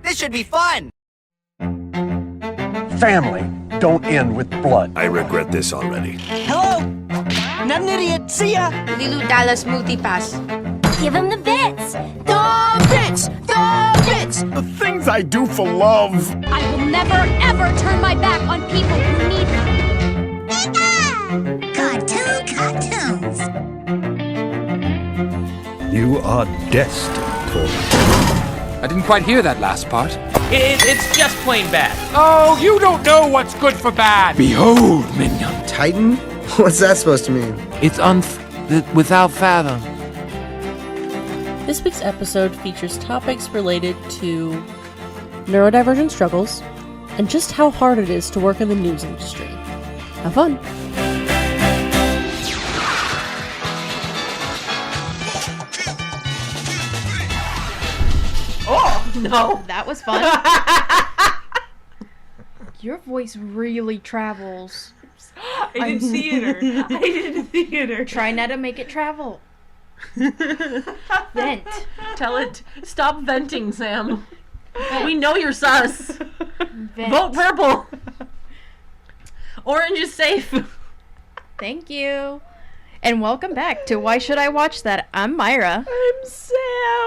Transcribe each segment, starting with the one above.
This should be fun! Family don't end with blood. I regret this already. Hello? Not an idiot. See ya! Lilu Dallas Multipass. Give him the bits! The bits! The bits! The things I do for love. I will never, ever turn my back on people who need me. Mega! Cartoons! You are destined for I didn't quite hear that last part. It's just plain bad. Oh, you don't know what's good for bad. Behold, minion. Titan? What's that supposed to mean? It's without fathom. This week's episode features topics related to neurodivergent struggles and just how hard it is to work in the news industry. Have fun! Oh, no. That was fun. Your voice really travels. I did theater. Try not to make it travel. Vent. Tell it. Stop venting, Sam. We know you're sus. Vent. Vote purple. Orange is safe. Thank you. And welcome back to Why Should I Watch That? I'm Myra. I'm Sam.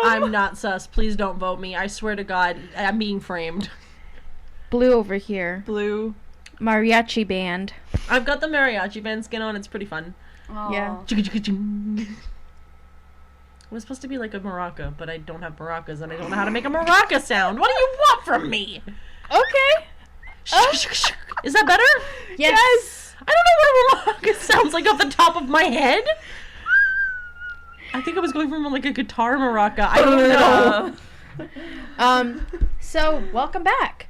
I'm not sus. Please don't vote me. I swear to God, I'm being framed. Blue over here. Blue. Mariachi band. I've got the mariachi band skin on. It's pretty fun. Aww. Yeah. It was supposed to be like a maraca, but I don't have maracas, and I don't know how to make a maraca sound. What do you want from me? Okay. Is that better? Yes. I don't know what a maraca sounds like off the top of my head. I think I was going from like a guitar maraca. I don't know. So welcome back.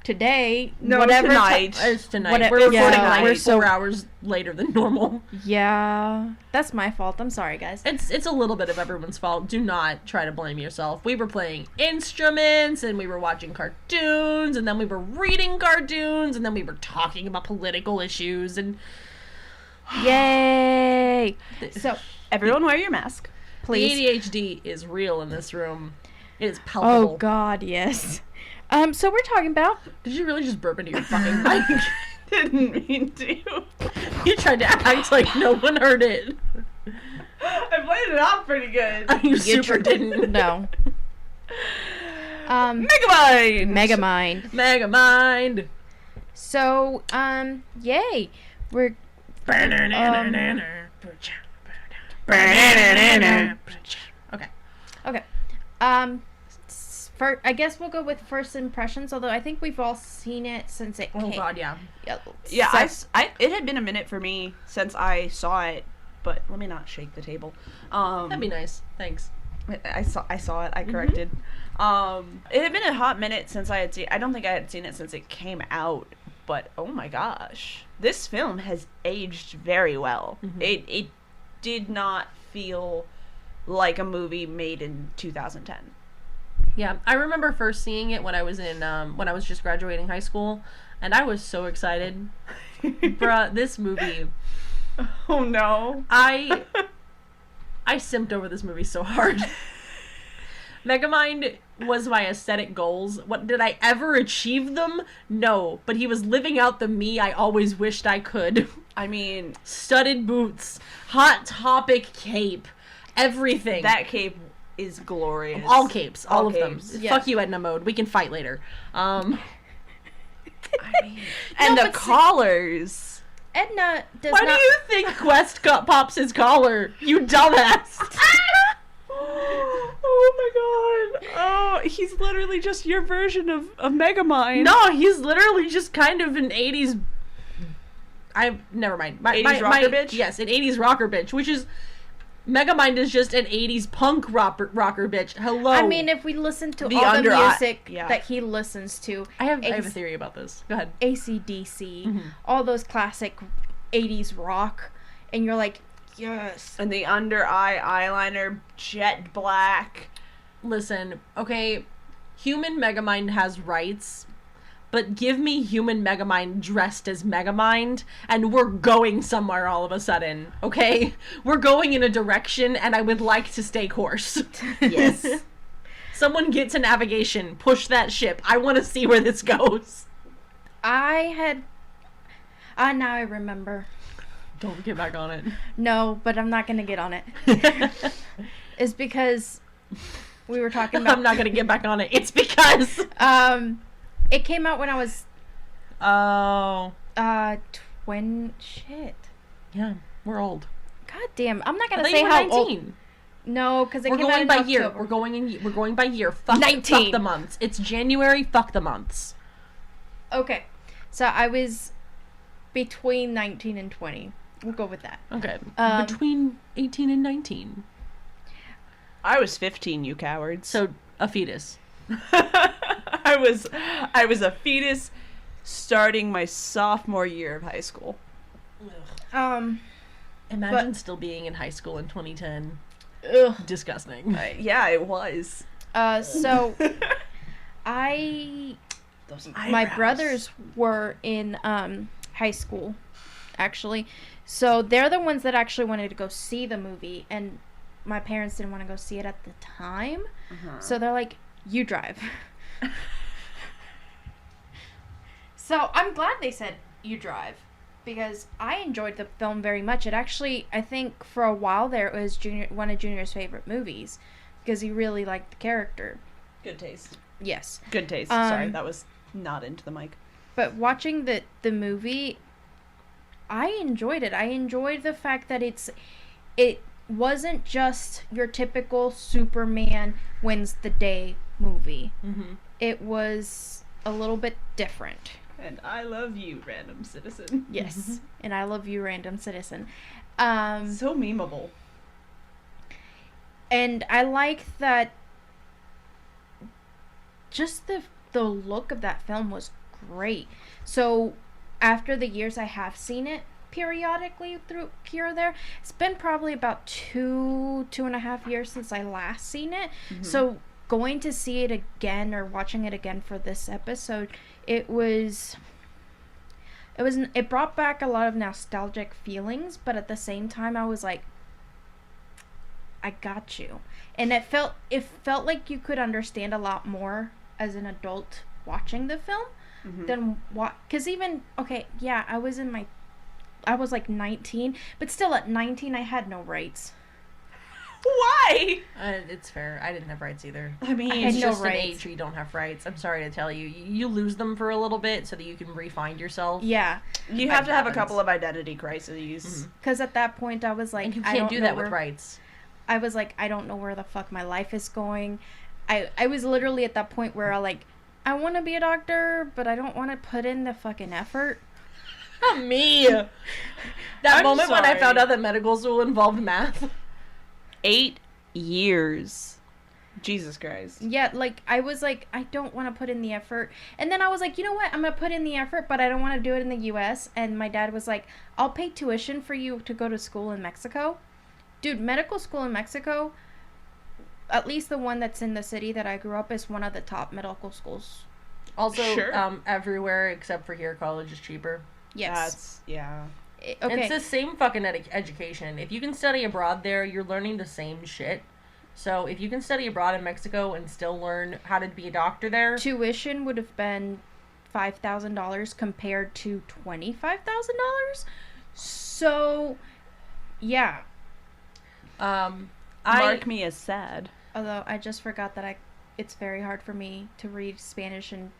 Today, no, whatever tonight. It's tonight. We're recording like 4 hours later than normal. Yeah, that's my fault. I'm sorry, guys. It's a little bit of everyone's fault. Do not try to blame yourself. We were playing instruments, and we were watching cartoons, and then we were reading cartoons, and then we were talking about political issues, and yay! So everyone wear your mask, please. The ADHD is real in this room. It is palpable. Oh God, yes. So we're talking about... Did you really just burp into your fucking mic? Didn't mean to. You tried to act like no one heard it. I played it off pretty good. You super didn't. No. Megamind! Megamind! So, yay. We're... Okay. I guess we'll go with first impressions, although I think we've all seen it since it came. Oh God, yeah. Yeah, it had been a minute for me since I saw it, but let me not shake the table. That'd be nice. Thanks. I saw it. I corrected. It had been a hot minute since I had seen. I don't think I had seen it since it came out, but oh my gosh, this film has aged very well. Mm-hmm. It did not feel like a movie made in 2010. Yeah, I remember first seeing it when I was just graduating high school, and I was so excited. Bruh, this movie. Oh no. I simped over this movie so hard. Megamind was my aesthetic goals. What did I ever achieve them? No, but he was living out the me I always wished I could. I mean, studded boots, Hot Topic cape, everything. That cape is glorious. All capes, all of capes. them. Yes. Fuck you, Edna mode. We can fight later. I mean, and the collars. Edna does Why not... do you think Quest pops his collar? You dumbass. Oh my God. Oh, he's literally just your version of Megamind. No, he's literally just kind of an 80s... Never mind. 80s rocker bitch? Yes, an 80s rocker bitch, which is... Megamind is just an 80s punk rocker bitch. Hello. I mean, if we listen to The all the under-eye- music yeah. that he listens to... I have a theory about this. Go ahead. AC/DC, all those classic 80s rock, and you're like, yes. And the under eye eyeliner, jet black. Listen, okay, human Megamind has rights, but give me human Megamind dressed as Megamind, and we're going somewhere all of a sudden, okay? We're going in a direction, and I would like to stay course. Yes. Someone get to navigation. Push that ship. I want to see where this goes. now I remember. Don't get back on it. No, but I'm not gonna get on it. It's because we were talking about. I'm not gonna get back on it. It's because. It came out when I was. Oh. Shit. Yeah, we're old. God damn! I'm not gonna I thought say you were how 19. old. No, because We're going by year. We're going by year. Fuck 19. Fuck the months. It's January. Fuck the months. Okay, so I was between 19 and 20. We'll go with that. Okay. Between 18 and 19. I was 15, you cowards. So a fetus. I was a fetus starting my sophomore year of high school. Imagine still being in high school in 2010. Ugh. Disgusting. Yeah, it was. So my eyebrows. brothers were in high school, actually. So they're the ones that actually wanted to go see the movie, and my parents didn't want to go see it at the time. So they're like, you drive. So I'm glad they said you drive, because I enjoyed the film very much. It actually, I think for a while there, it was one of Junior's favorite movies, because he really liked the character. Good taste. Yes. Good taste. Sorry, that was not into the mic. But watching the movie, I enjoyed it. I enjoyed the fact that it wasn't just your typical Superman wins the day movie. Mm-hmm. It was a little bit different. And I love you, random citizen. Yes. And I love you, random citizen. So memeable. And I like that just the look of that film was great. So after the years I have seen it periodically through here or there, it's been probably about 2.5 years since I last seen it. Mm-hmm. So going to see it again or watching it again for this episode, it brought back a lot of nostalgic feelings, but at the same time I was like, I got you. And it felt like you could understand a lot more as an adult watching the film than what, because even, okay, yeah, I was like 19, but still at 19 I had no rights. Why? It's fair. I didn't have rights either. I mean, it's no just rights. an age where you don't have rights. I'm sorry to tell you. You lose them for a little bit so that you can re-find yourself. Yeah. You have to have a couple of identity crises. Because at that point I was like, and you can't do that with rights. I was like, I don't know where the fuck my life is going. I was literally at that point where I want to be a doctor, but I don't want to put in the fucking effort. Not me. That moment when I found out that medical school involved math. 8 years. Jesus Christ. Yeah, I was like, I don't want to put in the effort. And then I was like, you know what? I'm going to put in the effort, but I don't want to do it in the U.S. And my dad was like, I'll pay tuition for you to go to school in Mexico. Dude, medical school in Mexico, at least the one that's in the city that I grew up, is one of the top medical schools. Also, everywhere except for here, college is cheaper. Yes. Yeah. Okay. It's the same fucking education. If you can study abroad there, you're learning the same shit. So if you can study abroad in Mexico and still learn how to be a doctor there, tuition would have been $5,000 compared to $25,000. So, yeah. Mark me as sad. Although I just forgot that it's very hard for me to read Spanish and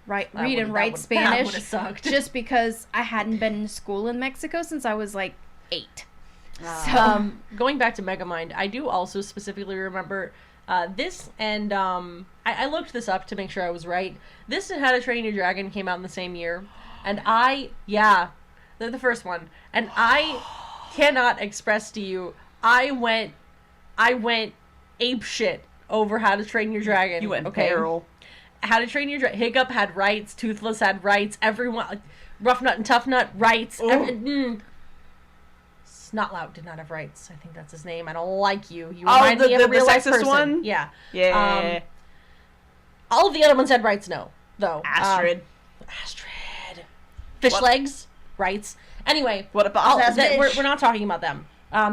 read and write Spanish just because I hadn't been in school in Mexico since I was like 8. So going back to Megamind, I do also specifically remember this, and I looked this up to make sure I was right. This and How to Train Your Dragon came out in the same year, and they're the first one, and I cannot express to you, I went ape shit over How to Train Your Dragon. You went barrel. How to Train Your Dragon. Hiccup had rights. Toothless had rights. Everyone, Rough Nut and Tough Nut, rights. Snotlout did not have rights. I think that's his name. I don't like you. You remind me of a real life person. One? Yeah. Yeah. All of the other ones had rights. No, though. Astrid. Fish legs, rights. Anyway, what about we're not talking about them.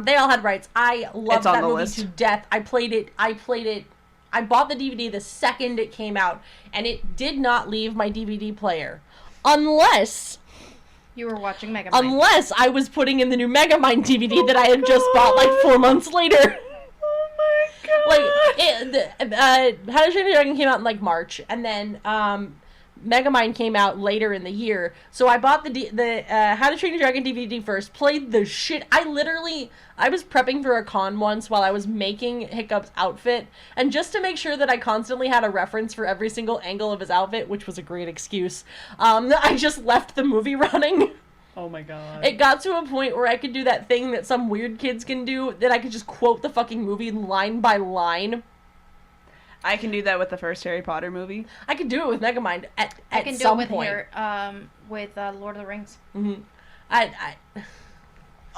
They all had rights. I loved that movie to death. I played it I bought the DVD the second it came out, and it did not leave my DVD player. Unless You were watching Megamind. Unless I was putting in the new Megamind DVD that I had just bought like 4 months later. Oh my god. Like, How to Train Your Dragon came out in like March, and then Megamind came out later in the year. So I bought the How to Train Your Dragon DVD first, played the shit. I was prepping for a con once while I was making Hiccup's outfit, and just to make sure that I constantly had a reference for every single angle of his outfit, which was a great excuse, I just left the movie running. Oh my god. It got to a point where I could do that thing that some weird kids can do, that I could just quote the fucking movie line by line. I can do that with the first Harry Potter movie. I could do it with Megamind at some point. I can do it with Lord of the Rings. Mm-hmm.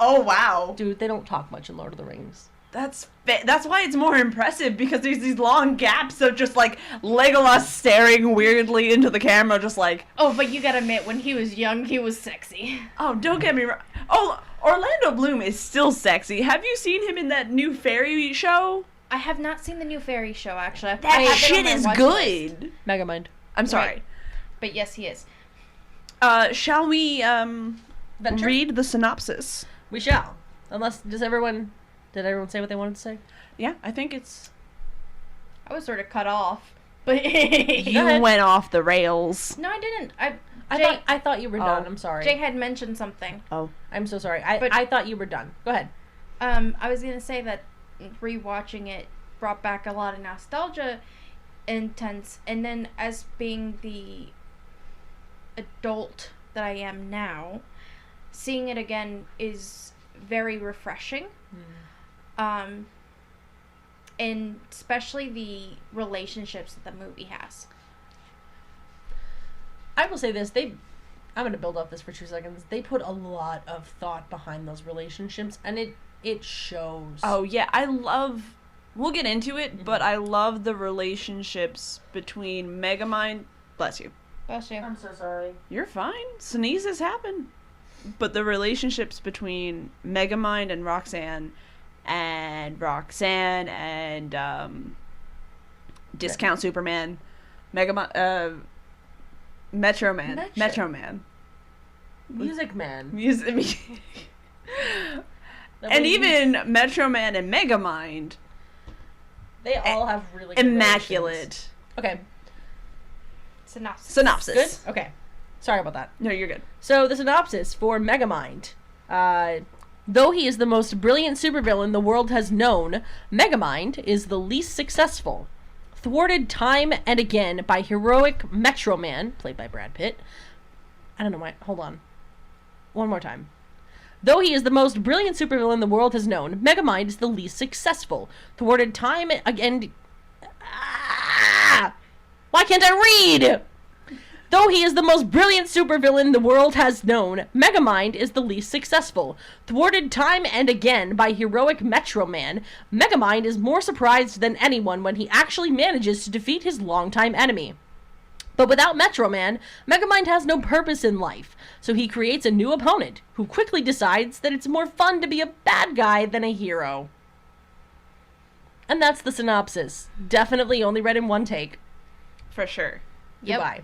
Oh wow, dude, they don't talk much in Lord of the Rings. That's why it's more impressive, because there's these long gaps of just like Legolas staring weirdly into the camera, just like. Oh, but you gotta admit, when he was young, he was sexy. Oh, don't get me wrong. Oh, Orlando Bloom is still sexy. Have you seen him in that new fairy show? I have not seen the new fairy show, actually. That shit is good. List. Megamind. I'm sorry. Right. But yes, he is. Shall we read the synopsis? We shall. Unless, did everyone say what they wanted to say? Yeah, I think it's... I was sort of cut off. But you went off the rails. No, I didn't. I thought you were done. I'm sorry. Jay had mentioned something. Oh. I'm so sorry. I thought you were done. Go ahead. I was going to say that rewatching it brought back a lot of nostalgia intense, and then as being the adult that I am now, seeing it again is very refreshing. And especially the relationships that the movie has. I will say this, I'm going to build up this for 2 seconds. They put a lot of thought behind those relationships, and it shows. Oh yeah, we'll get into it, but I love the relationships between Megamind. Bless you. Bless you. I'm so sorry. You're fine. Sneezes happen. But the relationships between Megamind and Roxanne and Discount Superman, Megamind, Metro Man. Music Man. And even Metro Man and Megamind. They all have really good immaculate. relations. Okay. Synopsis. Good? Okay. Sorry about that. No, you're good. So, the synopsis for Megamind. Though he is the most brilliant supervillain the world has known, Megamind is the least successful. Thwarted time and again by heroic Metro Man, played by Brad Pitt. I don't know why. Hold on. One more time. Though he is the most brilliant supervillain the world has known, Megamind is the least successful. Thwarted time again... Why can't I read? Though he is the most brilliant supervillain the world has known, Megamind is the least successful. Thwarted time and again by heroic Metro Man, Megamind is more surprised than anyone when he actually manages to defeat his longtime enemy. But without Metro Man, Megamind has no purpose in life, so he creates a new opponent, who quickly decides that it's more fun to be a bad guy than a hero. And that's the synopsis. Definitely only read in one take. For sure. Yep. Goodbye.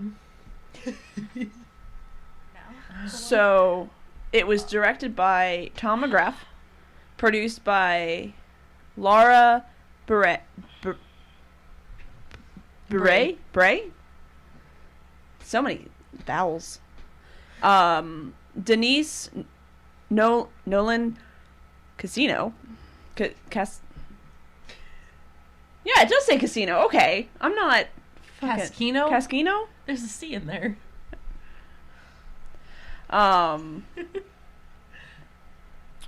So, it was directed by Tom McGrath, produced by Laura Bray? So many vowels. Denise Nolan Casino. Yeah, it does say Casino. Okay. I'm not... Casquino? Casquino? There's a C in there.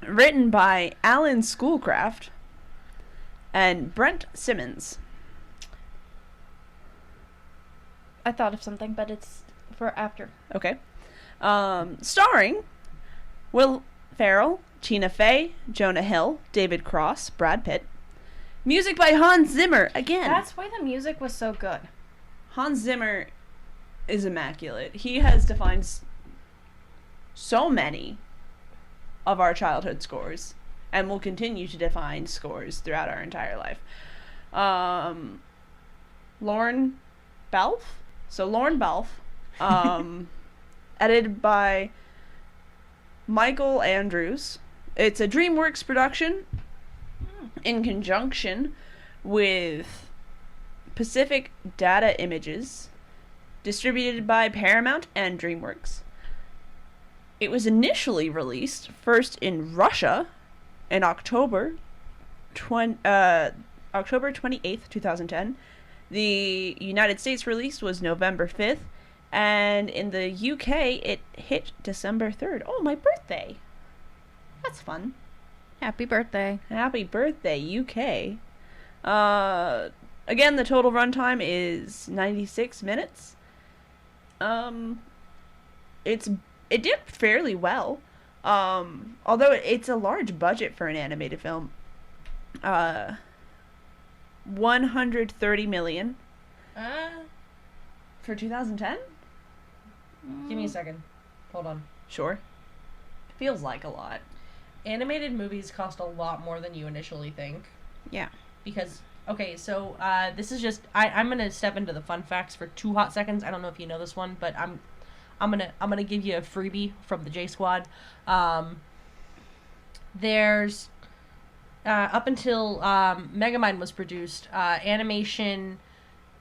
Written by Alan Schoolcraft and Brent Simmons. I thought of something, but it's for after. Okay. Starring Will Ferrell, Tina Fey, Jonah Hill, David Cross, Brad Pitt. Music by Hans Zimmer, again. That's why the music was so good. Hans Zimmer is immaculate. He has defined so many of our childhood scores and will continue to define scores throughout our entire life. Lorne Balfe. So Lorne Balfe. Edited by Michael Andrews. It's a DreamWorks production in conjunction with Pacific Data Images, distributed by Paramount and DreamWorks. It was initially released first in Russia in October 28th, 2010. The United States release was November 5th, and in the UK it hit December 3rd. Oh, my birthday. That's fun. Happy birthday. Happy birthday, UK. Again, the total runtime is 96 minutes. It did fairly well. Although it's a large budget for an animated film. 130 million. For 2010? Give me a second. Hold on. Sure. Feels like a lot. Animated movies cost a lot more than you initially think. Yeah. Because, okay, so this is just I'm gonna step into the fun facts for 2 hot seconds. I don't know if you know this one, but I'm gonna give you a freebie from the J Squad. There's up until Megamind was produced, animation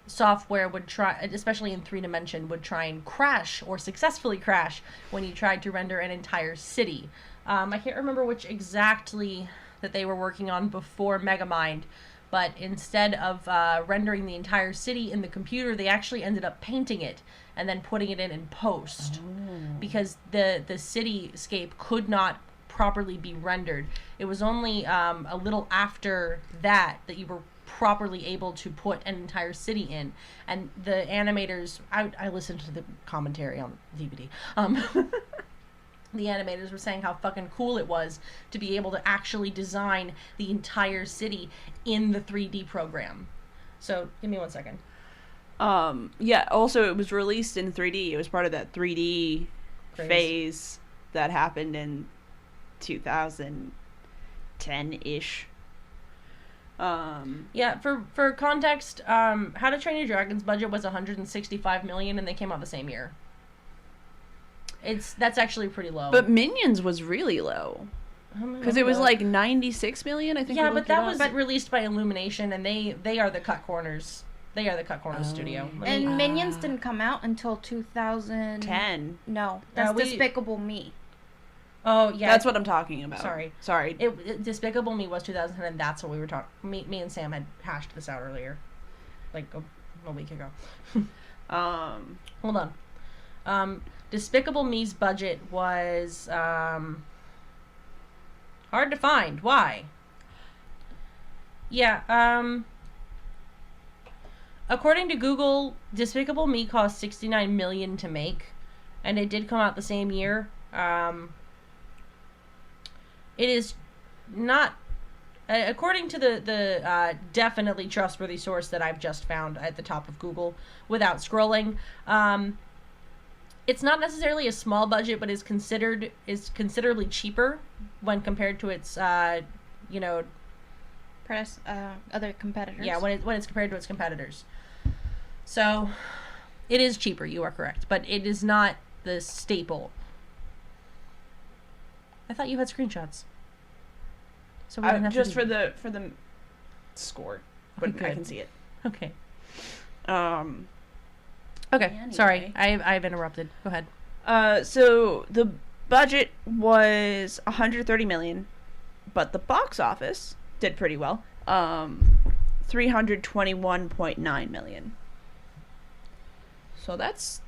software would try, especially in 3D, would try and crash or successfully crash when you tried to render an entire city. I can't remember which exactly that they were working on before Megamind, but instead of rendering the entire city in the computer, they actually ended up painting it and then putting it in post because the cityscape could not properly be rendered. It was only a little after that you were properly able to put an entire city in, and the animators, I listened to the commentary on DVD, the animators were saying how fucking cool it was to be able to actually design the entire city in the 3D program. So give me 1 second. Yeah, also it was released in 3D. It was part of that 3D phase that happened in 2010-ish. Yeah, for context, How to Train Your Dragon's budget was $165 million, and they came out the same year. That's actually pretty low. But Minions was really low. Because it was like 96 million, I think. Yeah, but that was released by Illumination, and they are the Cut Corners. They are the Cut Corners studio. And Minions didn't come out until 2010. No, that's Despicable Me. Oh, yeah. That's what I'm talking about. Sorry. Despicable Me was 2010, and that's what we were talking. Me and Sam had hashed this out earlier, like a week ago. Hold on. Despicable Me's budget was hard to find. Why? Yeah. According to Google, Despicable Me cost $69 million to make, and it did come out the same year. It is not, according to the definitely trustworthy source that I've just found at the top of Google without scrolling, it's not necessarily a small budget, but is considerably cheaper when compared to its other competitors. Yeah, when it's compared to its competitors. So, it is cheaper. You are correct, but it is not the staple. I thought you had screenshots. So we didn't have just to for the score, but I can see it. Okay. Okay. Anyway. Sorry, I've interrupted. Go ahead. So the budget was 130 million, but the box office did pretty well. 321.9 million. So that's,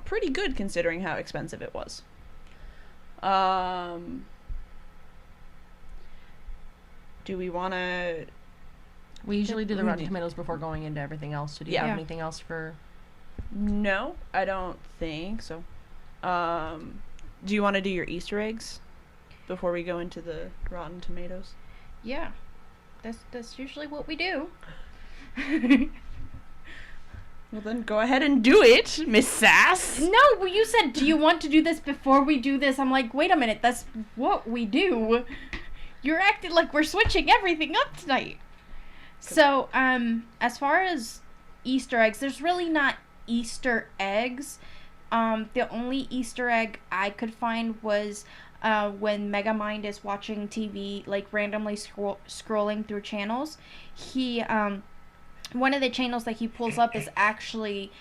pretty good considering how expensive it was. Do we want to... We usually do the Rotten Tomatoes before going into everything else. So do you have anything else for... No, I don't think so. Do you want to do your Easter eggs before we go into the Rotten Tomatoes? Yeah. That's usually what we do. Well, then go ahead and do it, Miss Sass. No, well, you said, do you want to do this before we do this? I'm like, wait a minute, that's what we do. You're acting like we're switching everything up tonight. So, as far as Easter eggs. There's really not Easter eggs. The only Easter egg I could find was when Megamind is watching TV, like randomly scrolling through channels. He one of the channels that he pulls up is actually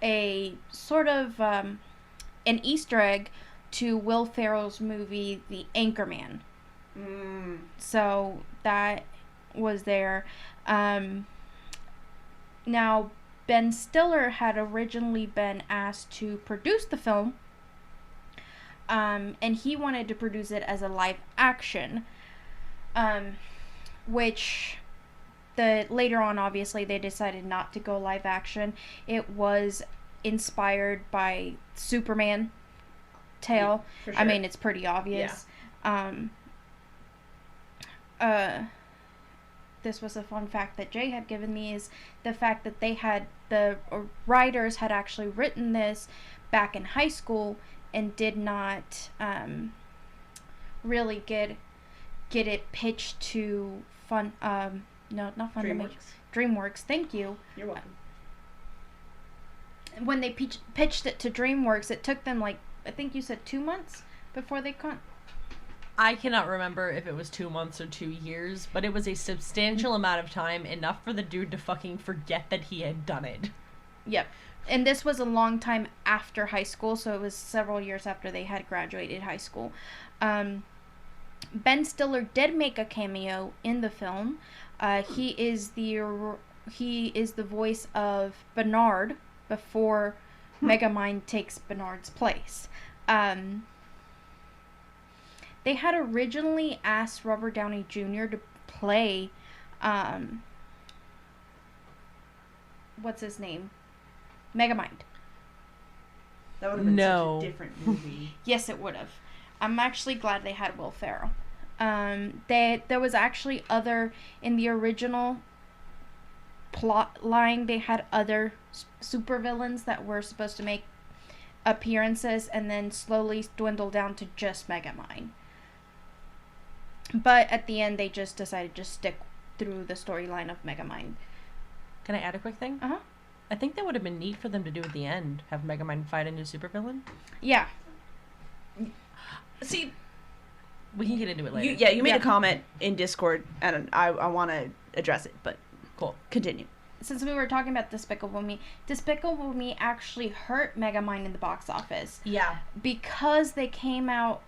a sort of an Easter egg to Will Ferrell's movie The Anchorman. So that was there. Now, Ben Stiller had originally been asked to produce the film, and he wanted to produce it as a live action, which later on, obviously, they decided not to go live action. It was inspired by Superman tale. For sure. I mean, it's pretty obvious. This was a fun fact that Jay had given me, is the fact that the writers had actually written this back in high school and did not really get it pitched to DreamWorks. Thank you. You're welcome. When they pitched it to DreamWorks, it took them, like, I think you said 2 months before they I cannot remember if it was 2 months or 2 years, but it was a substantial amount of time, enough for the dude to fucking forget that he had done it. Yep. And this was a long time after high school, so it was several years after they had graduated high school. Ben Stiller did make a cameo in the film. He is the voice of Bernard before Megamind takes Bernard's place. They had originally asked Robert Downey Jr. to play, what's his name? Megamind. That would have been such a different movie. Yes, it would have. I'm actually glad they had Will Ferrell. There was actually in the original plot line, they had other supervillains that were supposed to make appearances and then slowly dwindle down to just Megamind. But at the end, they just decided to stick through the storyline of Megamind. Can I add a quick thing? Uh-huh. I think that would have been neat for them to do at the end. Have Megamind fight a new supervillain. Yeah. See, we can get into it later. You made a comment in Discord, and I want to address it, but cool. Continue. Since we were talking about Despicable Me actually hurt Megamind in the box office. Yeah. Because they came out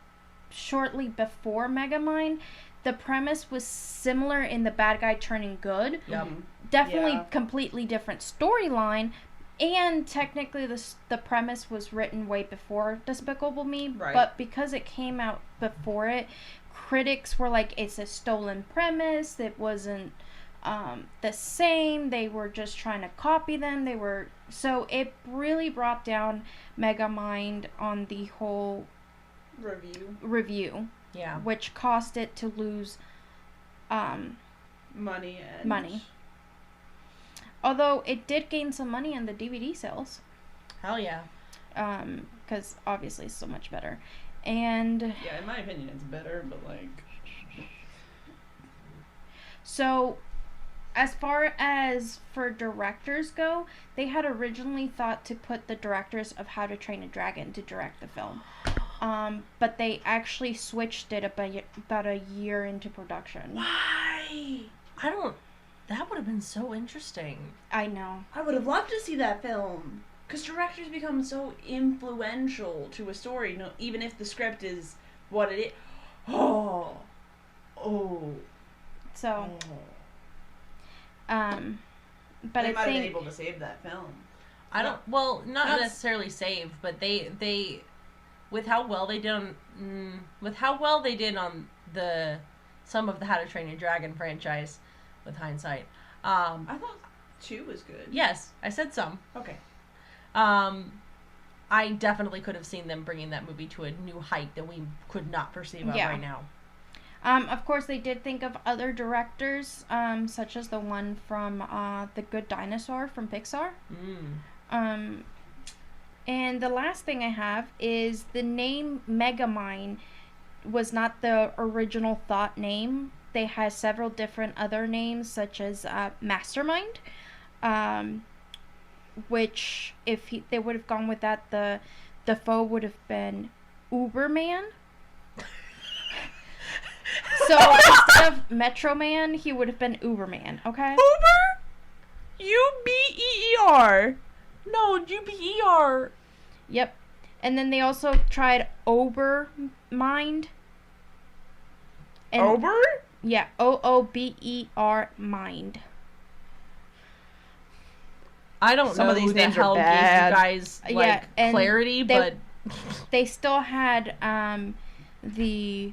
shortly before Megamind, the premise was similar in the bad guy turning good. Yep. Definitely completely different storyline, and technically the premise was written way before Despicable Me, right. But because it came out before it, critics were like, it's a stolen premise, it wasn't the same, they were just trying to copy them, so it really brought down Megamind on the whole review, yeah, which caused it to lose money. Although it did gain some money on the DVD sales. Hell yeah. Because obviously it's so much better. And yeah, in my opinion it's better, but like, so as far as for directors go, they had originally thought to put the directors of How to Train a Dragon to direct the film. But they actually switched it about a year into production. Why? That would have been so interesting. I know. I would have loved to see that film. Because directors become so influential to a story, even if the script is what it is. So. But they I might have think been able to save that film. Not necessarily save, but they with how well they did on some of the How to Train Your Dragon franchise, with hindsight. I thought 2 was good. Yes, I said some. Okay. I definitely could have seen them bringing that movie to a new height that we could not perceive of right now. Of course, they did think of other directors, such as the one from The Good Dinosaur from Pixar. And the last thing I have is the name Megamind was not the original thought name. They had several different other names, such as Mastermind, which if they would have gone with that, the foe would have been Uberman. So instead of Metro Man, he would have been Uberman, okay? Uber? U-B-E-E-R. No, U-B-E-R. Yep. And then they also tried Obermind. Ober? Yeah, O-O-B-E-R mind. I don't Some know of these who the names are hell gave you bad. guys like Yeah, and clarity, but they still had the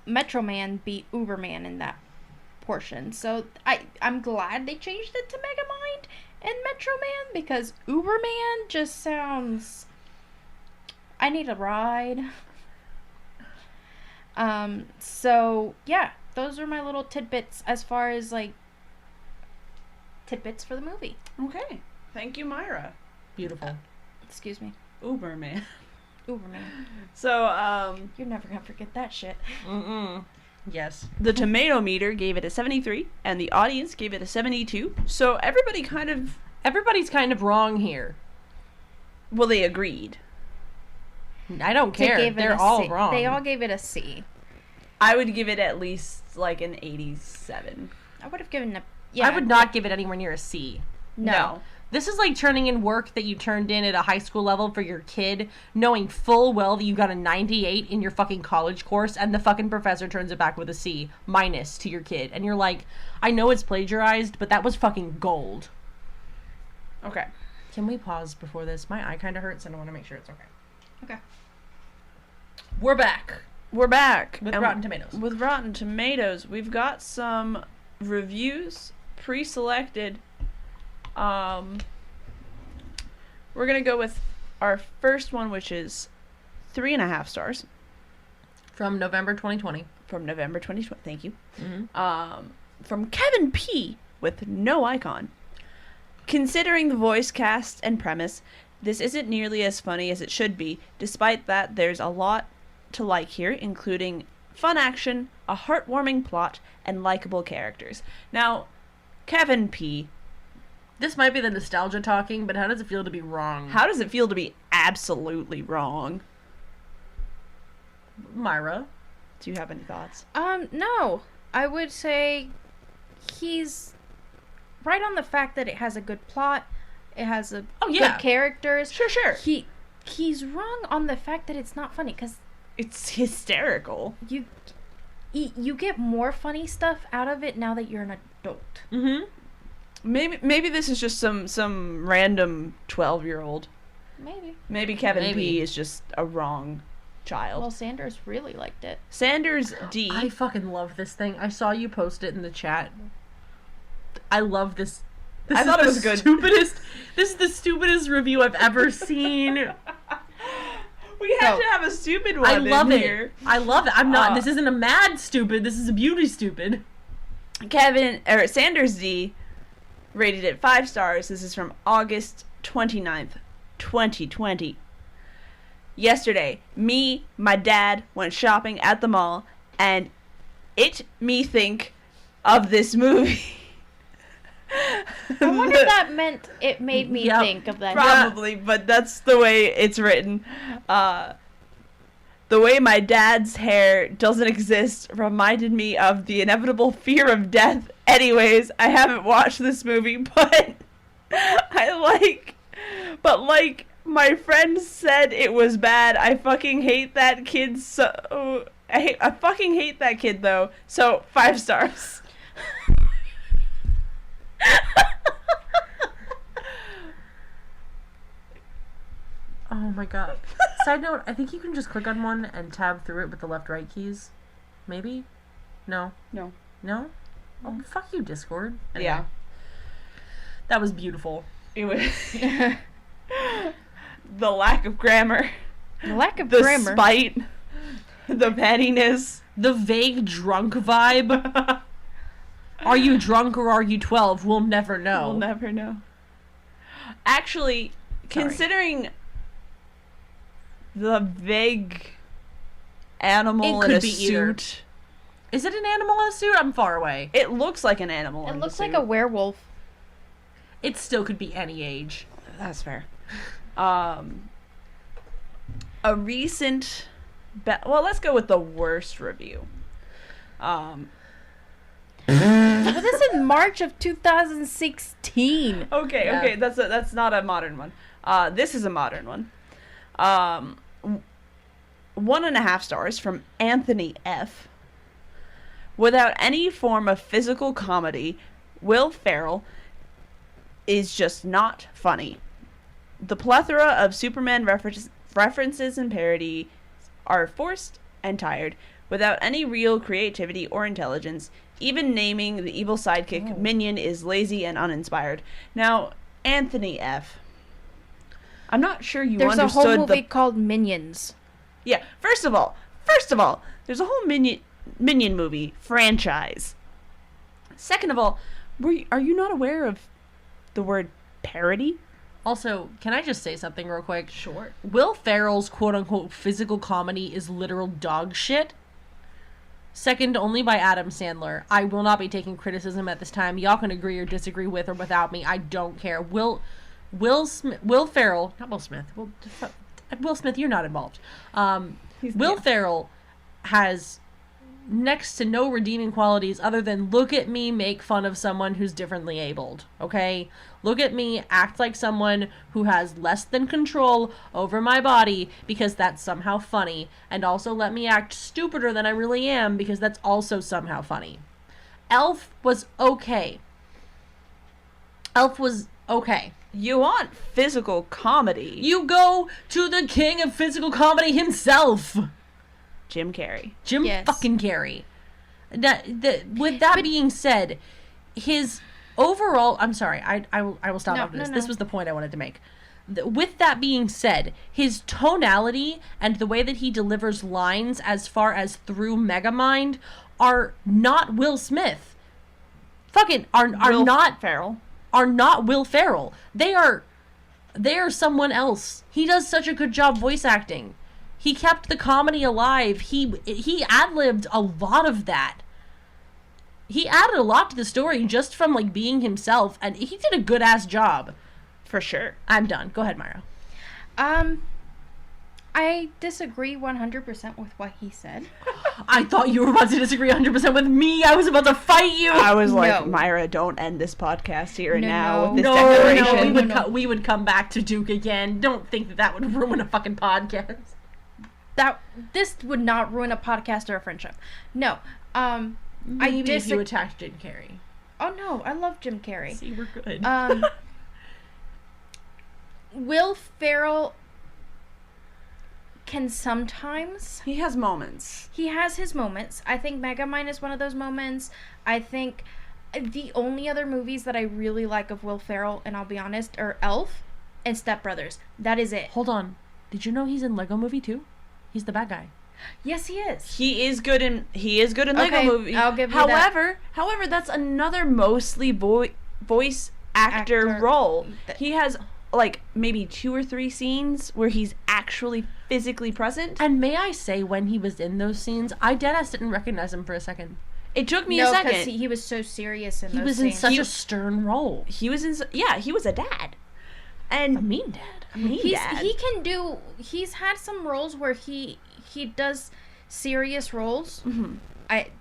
Metro Man beat Uberman in that portion. So I'm glad they changed it to Megamind and Metro Man, because Uberman just sounds... I need a ride. So yeah, those are my little tidbits as far as like tidbits for the movie. Okay. Thank you, Myra. beautiful. Excuse me. Uberman. Uberman. So, You're never gonna forget that shit. Yes. the tomato meter gave it a 73, and the audience gave it a 72. So everybody's kind of wrong here. Well, they agreed. I don't They care. gave it They're a all C. wrong. They all gave it a C. I would give it at least like an 87. I would have given a... I would not give it anywhere near a C. No. This is like turning in work that you turned in at a high school level for your kid, knowing full well that you got a 98 in your fucking college course, and the fucking professor turns it back with a C minus to your kid. And you're like, I know it's plagiarized, but that was fucking gold. Okay. Can we pause before this? My eye kind of hurts, and I want to make sure it's okay. Okay. We're back. We're back. With And Rotten Tomatoes. With Rotten Tomatoes. We've got some reviews pre-selected. We're going to go with our first one, which is 3.5 stars. From November 2020. From November 2020. Thank you. Mm-hmm. From Kevin P. with no icon. Considering the voice cast and premise, this isn't nearly as funny as it should be. Despite that, there's a lot to like here, including fun action, a heartwarming plot, and likable characters. Now, Kevin P. This might be the nostalgia talking, but how does it feel to be wrong? How does it feel to be absolutely wrong? Myra? Do you have any thoughts? No. I would say he's right on the fact that it has a good plot. It has good characters. Sure. He's wrong on the fact that it's not funny, because it's hysterical. You get more funny stuff out of it now that you're an adult. Mm-hmm. Maybe this is just some random 12-year-old. Maybe Kevin P. is just a wrong child. Well, Sanders really liked it. Sanders D. I fucking love this thing. I saw you post it in the chat. I love this. I thought it was good. This is the stupidest review I've ever seen. We have to have a stupid one. I love it. Here. I love it. I'm not. This isn't a mad stupid. This is a beauty stupid. Sanders D. rated it 5 stars. This is from August 29th, 2020. Yesterday, my dad went shopping at the mall, and me think of this movie. I wonder if that meant it made me think of that. Probably, but that's the way it's written. The way my dad's hair doesn't exist reminded me of the inevitable fear of death. Anyways, I haven't watched this movie, but like my friend said it was bad. I fucking hate that kid so... I fucking hate that kid, though. So, 5 stars. Oh my god. Side note, I think you can just click on one and tab through it with the left-right keys. Maybe? No? No. No? Oh, fuck you, Discord. Anyway. Yeah. That was beautiful. It was... the lack of grammar. The spite. The pettiness. The vague drunk vibe. Are you drunk or are you 12? We'll never know. We'll never know. Actually, considering the vague animal in a suit. Either. Is it an animal in a suit? I'm far away. It looks like an animal in a suit. It looks like a werewolf. It still could be any age. That's fair. A recent... well, let's go with the worst review. But this is March of 2016. Okay, that's not a modern one. This is a modern one. 1.5 stars from Anthony F. Without any form of physical comedy, Will Ferrell is just not funny. The plethora of Superman references and parody are forced and tired, without any real creativity or intelligence. Even naming the evil sidekick Minion is lazy and uninspired. Now, Anthony F. I'm not sure you There's understood a whole movie called Minions. Yeah, first of all, there's a whole Minion movie franchise. Second of all, are you not aware of the word parody? Also, can I just say something real quick? Sure. Will Ferrell's quote-unquote physical comedy is literal dog shit. Second only by Adam Sandler. I will not be taking criticism at this time. Y'all can agree or disagree with or without me. I don't care. Will Ferrell, not Will Smith. Will Smith, you're not involved. Will Ferrell has next to no redeeming qualities other than look at me make fun of someone who's differently abled. Okay? Look at me act like someone who has less than control over my body because that's somehow funny. And also let me act stupider than I really am because that's also somehow funny. Elf was okay. You want physical comedy. You go to the king of physical comedy himself. Jim Carrey. Jim fucking Carrey. With that being said, his overall... I'm sorry, I will stop after this. No. This was the point I wanted to make. With that being said, his tonality and the way that he delivers lines as far as through Megamind are not Will Smith. Fucking are not Ferrell. Are not Will Ferrell. They are someone else. He does such a good job voice acting. He kept the comedy alive. He ad-libbed a lot of that. He added a lot to the story just from like being himself, and he did a good ass job. For sure. I'm done. Go ahead, Myra. I disagree 100% with what he said. I thought you were about to disagree 100% with me. I was about to fight you. I was like, Myra, don't end this podcast here and now with this declaration. No, we would come back to Duke again. Don't think that would ruin a fucking podcast. This would not ruin a podcast or a friendship. No. Maybe if you attacked Jim Carrey. Oh no, I love Jim Carrey. See, we're good. Will Ferrell can sometimes... He has moments. He has his moments. I think Megamind is one of those moments. I think the only other movies that I really like of Will Ferrell, and I'll be honest, are Elf and Step Brothers. That is it. Hold on. Did you know he's in Lego Movie too? He's the bad guy. Yes, he is. He is good in Lego Movie. I'll give you However, that's another mostly voice actor role. He has like maybe 2 or 3 scenes where he's actually physically present. And may I say, when he was in those scenes, I deadass didn't recognize him for a second. It took me a second. Because he was so serious in those scenes. He was in such a stern role. He was a dad. And a mean dad. He's had some roles where he does serious roles. Mm-hmm.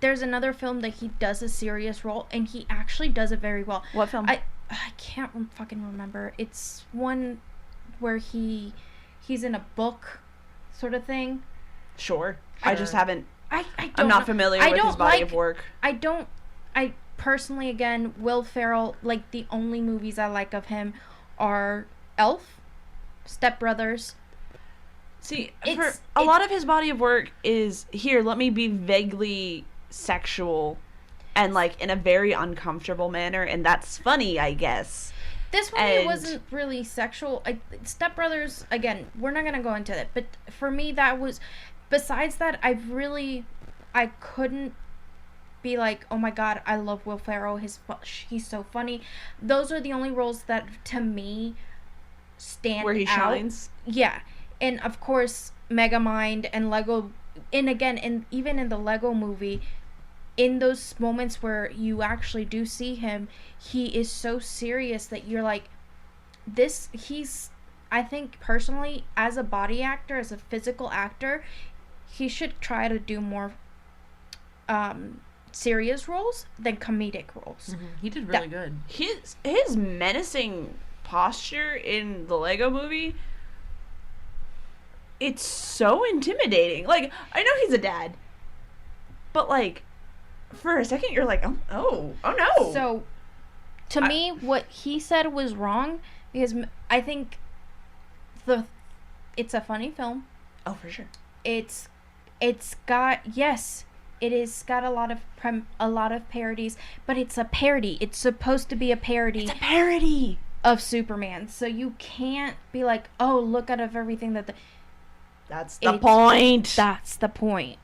There's another film that he does a serious role, and he actually does it very well. What film? I can't fucking remember. It's one where he's in a book sort of thing. Sure. I just haven't... I'm not familiar with his body of work. I personally, again, Will Ferrell, like, the only movies I like of him are Elf, Step Brothers. See, a lot of his body of work is, here, let me be vaguely sexual and, like, in a very uncomfortable manner, and that's funny, I guess. This one, it wasn't really sexual. Step Brothers, again, we're not going to go into it, but for me, that was... Besides that, I couldn't be like, oh my god, I love Will Ferrell, he's so funny. Those are the only roles that, to me, stand out. Where he shines? Yeah. And, of course, Megamind and Lego, and again, and even in the Lego movie, in those moments where you actually do see him, he is so serious that you're like, I think personally, as a body actor, as a physical actor, he should try to do more serious roles than comedic roles. He did really good. His menacing posture in the Lego movie, it's so intimidating. Like, I know he's a dad, but like, for a second you're like, oh no. So, to me, what he said was wrong, because I think it's a funny film. Oh, for sure. It's got a lot of parodies, but it's a parody. It's supposed to be a parody. It's a parody of Superman. So you can't be like, oh, look out of everything that That's the point. That's the point.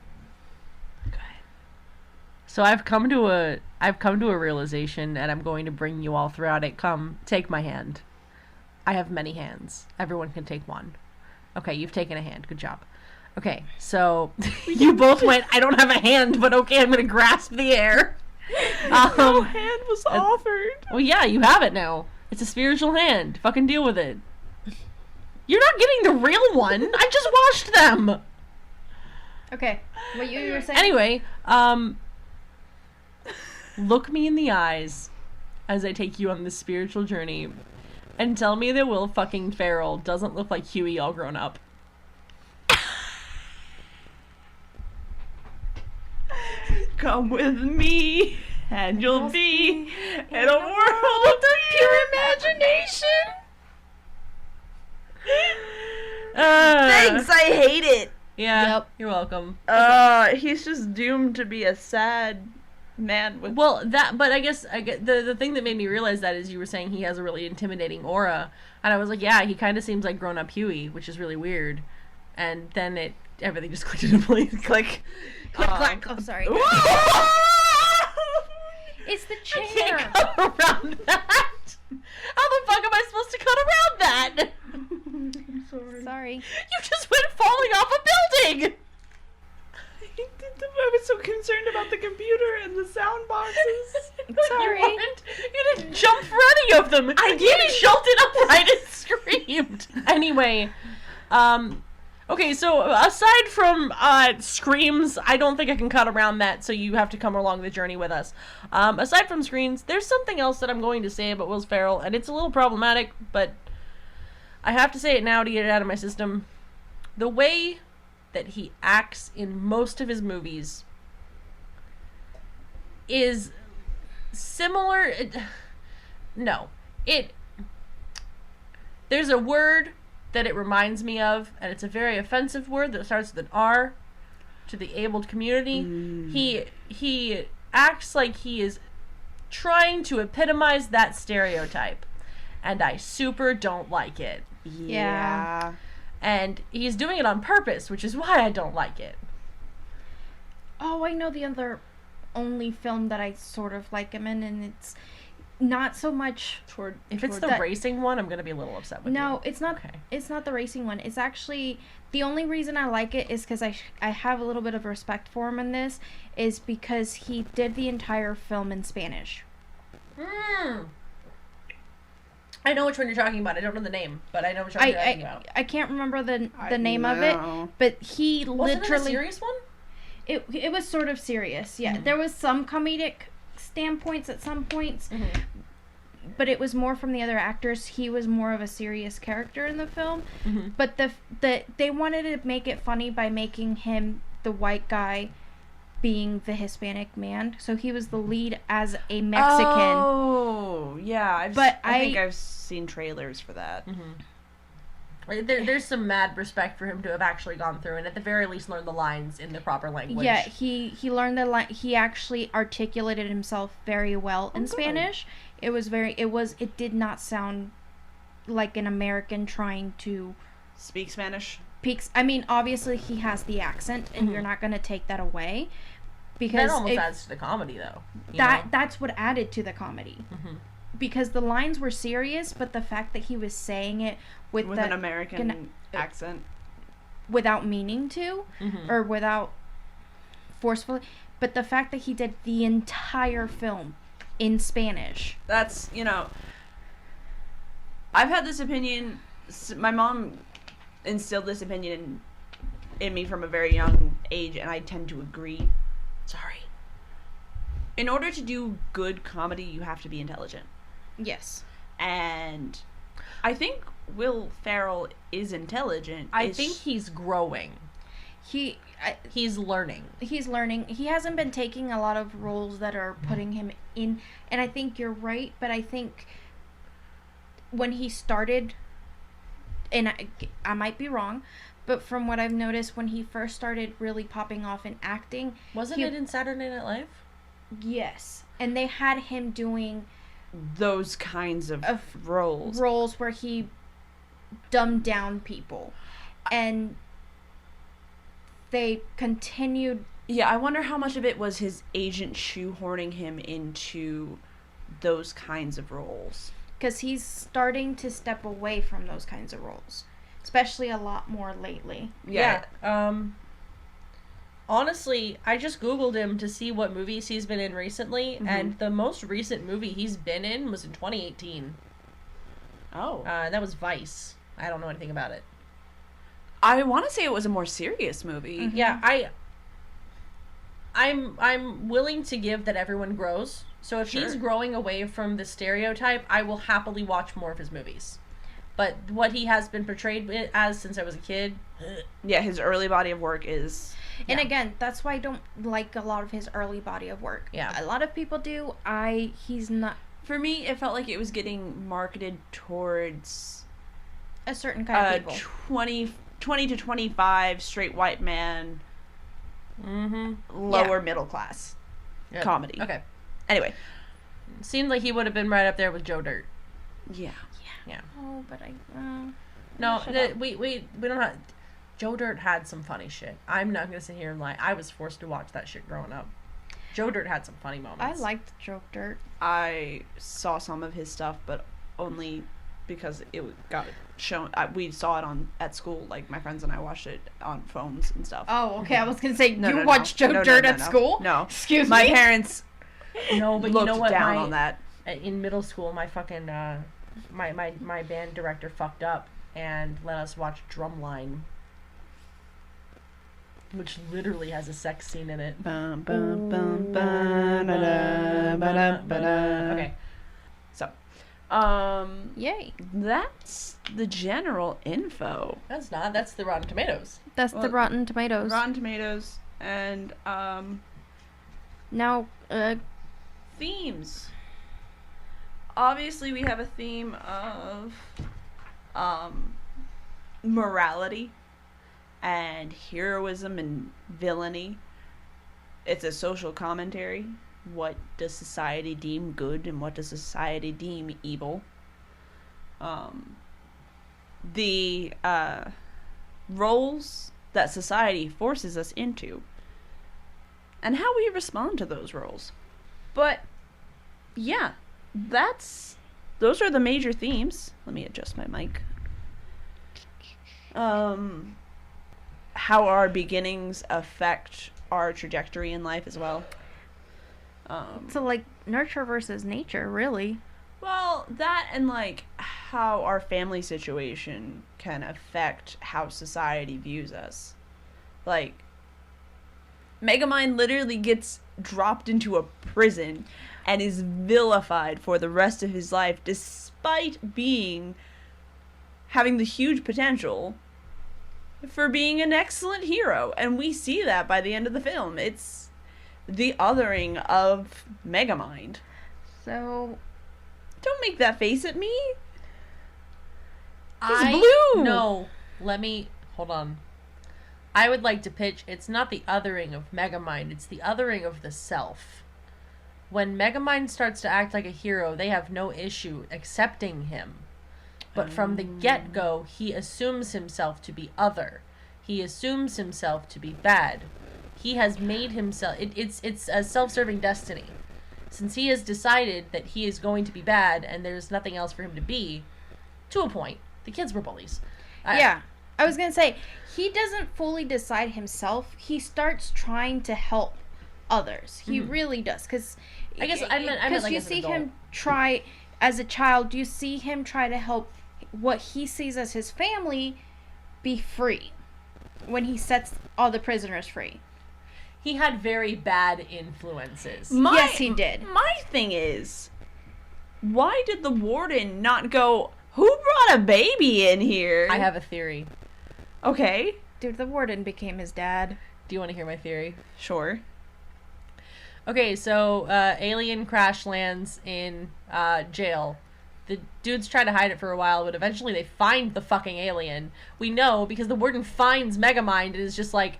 So I've come to a realization, and I'm going to bring you all throughout it. Come, take my hand. I have many hands. Everyone can take one. Okay, you've taken a hand. Good job. Okay, so you both went, I don't have a hand, but okay, I'm going to grasp the air. No hand was offered. Well, yeah, you have it now. It's a spiritual hand. Fucking deal with it. You're not getting the real one. I just washed them. Okay, what you were saying? Anyway, look me in the eyes as I take you on this spiritual journey and tell me that Will fucking Ferrell doesn't look like Huey all grown up. Come with me, and you'll be in a world of pure imagination. Thanks, I hate it. Yeah, you're welcome. He's just doomed to be a sad man with... Well, but I guess the thing that made me realize that is you were saying he has a really intimidating aura, and I was like, yeah, he kind of seems like grown-up Huey, which is really weird. And then everything just clicked into place. Click. Click, clack. Oh, sorry. It's the chair. I can't cut around that. How the fuck am I supposed to cut around that? Sorry. You just went falling off a building. I was so concerned about the computer and the sound boxes. Sorry. You didn't jump for any of them. You jolted upright and screamed. Anyway, okay, so aside from screams, I don't think I can cut around that, so you have to come along the journey with us. Aside from screams, there's something else that I'm going to say about Will Ferrell, and it's a little problematic, but I have to say it now to get it out of my system. The way that he acts in most of his movies is similar... There's a word that it reminds me of, and it's a very offensive word that starts with an R to the abled community. He acts like he is trying to epitomize that stereotype, and I super don't like it. Yeah. And he's doing it on purpose, which is why I don't like it. Oh, I know the only film that I sort of like him in, and it's not so much if it's the racing one, I'm gonna be a little upset with you. No, it's not. Okay. It's not the racing one. It's actually the only reason I like it is because I have a little bit of respect for him in this, is because he did the entire film in Spanish. I know which one you're talking about. I don't know the name, but I know which one you're talking about. I can't remember the name of it, but he Wasn't literally... it a serious one? It was sort of serious, yeah. There was some comedic standpoints at some points, but it was more from the other actors. He was more of a serious character in the film, but they wanted to make it funny by making him the white guy being the Hispanic man, so he was the lead as a Mexican. Oh, yeah. I think I've seen trailers for that. There's some mad respect for him to have actually gone through and at the very least learned the lines in the proper language. Yeah, he learned the line. He actually articulated himself very well in Spanish. It did not sound like an American trying to speak Spanish. I mean, obviously he has the accent, and you're not going to take that away, because that almost adds to the comedy, though. That's what added to the comedy. Because the lines were serious, but the fact that he was saying it with an American accent, without meaning to, or without forcefully, But the fact that he did the entire film in Spanish. That's, I've had this opinion. My mom instilled this opinion in me from a very young age, and I tend to agree. Sorry. In order to do good comedy, you have to be intelligent. Yes. And I think Will Ferrell is intelligent. I think he's growing. He's learning. He's learning. He hasn't been taking a lot of roles that are putting him in, and I think you're right, but I think when he started, and I might be wrong, but from what I've noticed, when he first started really popping off in acting... Wasn't it in Saturday Night Live? Yes. And they had him doing... those kinds of roles. Roles where he dumbed down people. And they continued... Yeah, I wonder how much of it was his agent shoehorning him into those kinds of roles. Because he's starting to step away from those kinds of roles. Especially a lot more lately. Yeah. Honestly, I just Googled him to see what movies he's been in recently, and the most recent movie he's been in was in 2018. Oh. That was Vice. I don't know anything about it. I want to say it was a more serious movie. Yeah, I'm willing to give that everyone grows. So if he's growing away from the stereotype, I will happily watch more of his movies. But what he has been portrayed as since I was a kid... Yeah, his early body of work is... And again, that's why I don't like a lot of his early body of work. Yeah. A lot of people do. He's not... For me, it felt like it was getting marketed towards... a certain kind of people. 20 to 25, straight white man, lower middle class comedy. Okay. Anyway. Seemed like he would have been right up there with Joe Dirt. Yeah. Oh, but we don't have... Joe Dirt had some funny shit. I'm not gonna sit here and lie. I was forced to watch that shit growing up. Joe Dirt had some funny moments. I liked Joe Dirt. I saw some of his stuff, but only because it got shown. We saw it at school. Like, my friends and I watched it on phones and stuff. Oh, okay. I was gonna say, you watched Joe Dirt at school? No. Excuse me? My parents No, but looked you know what? down on that. In middle school, my fucking... my band director fucked up and let us watch Drumline, which literally has a sex scene in it. Okay. So, yay. That's the general info. That's not. That's the Rotten Tomatoes. That's the Rotten Tomatoes. Rotten Tomatoes. And, now, themes. Obviously, we have a theme of, morality and heroism and villainy. It's a social commentary. What does society deem good and what does society deem evil? The roles that society forces us into and how we respond to those roles. But yeah, those are the major themes. Let me adjust my mic. How our beginnings affect our trajectory in life as well. So, like, nurture versus nature, really. Well, that and, like, how our family situation can affect how society views us. Like, Megamind literally gets dropped into a prison and is vilified for the rest of his life, despite having the huge potential for being an excellent hero. And we see that by the end of the film. It's the othering of Megamind. So, don't make that face at me. He's blue. No, hold on. I would like to pitch, it's not the othering of Megamind, it's the othering of the self. When Megamind starts to act like a hero, they have no issue accepting him. But from the get-go, he assumes himself to be other. He assumes himself to be bad. He has made himself... It's a self-serving destiny. Since he has decided that he is going to be bad and there's nothing else for him to be, to a point. The kids were bullies. Yeah. I was going to say, he doesn't fully decide himself. He starts trying to help others. He really does, because I guess I meant like you as an see adult. him try as a child. You see him try to help what he sees as his family be free when he sets all the prisoners free. He had very bad influences. Yes, he did. My thing is, why did the warden not go, who brought a baby in here? I have a theory. Okay. Dude, the warden became his dad. Do you want to hear my theory? Sure. Okay, so alien crash lands in jail. The dudes try to hide it for a while, but eventually they find the fucking alien. We know because the warden finds Megamind and is just like,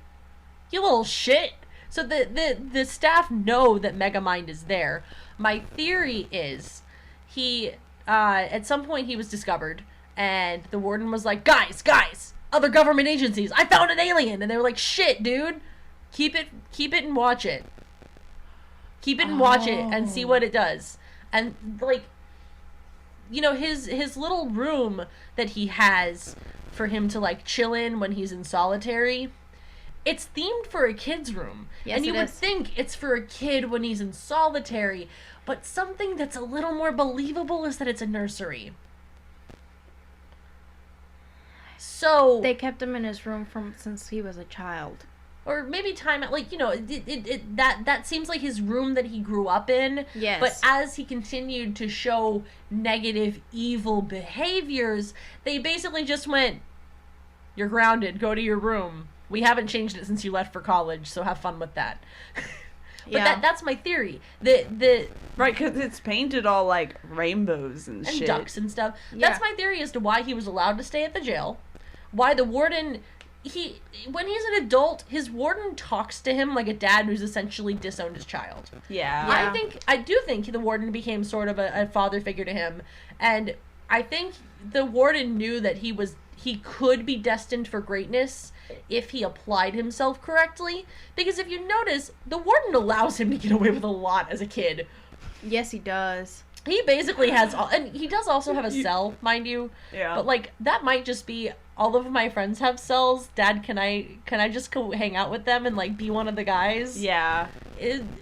you little shit. So the staff know that Megamind is there. My theory is he at some point he was discovered and the warden was like, guys, other government agencies, I found an alien. And they were like, shit, dude, keep it and watch it. Keep it and watch it and see what it does. And like, you know, his little room that he has for him to like chill in when he's in solitary, it's themed for a kid's room. Yes, and you it would is. think it's for a kid when he's in solitary, but something that's a little more believable is that it's a nursery. So They kept him in his room since he was a child. or maybe time at like, you know, that seems like his room that he grew up in. Yes. But as he continued to show negative, evil behaviors, they basically just went, you're grounded, go to your room. We haven't changed it since you left for college, so have fun with that. But Yeah. that's my theory. The Right, because it's painted all like rainbows and shit. ducks and stuff. Yeah. That's my theory as to why he was allowed to stay at the jail. Why the warden, when he's an adult, his warden talks to him like a dad who's essentially disowned his child. Yeah. Yeah. I do think the warden became sort of a father figure to him, and I think the warden knew that he could be destined for greatness if he applied himself correctly, because if you notice, the warden allows him to get away with a lot as a kid. Yes, he does. He basically has and he does also have a cell, mind you. Yeah. But like that might just be all of my friends have cells. Dad, can I just go hang out with them and like be one of the guys? Yeah.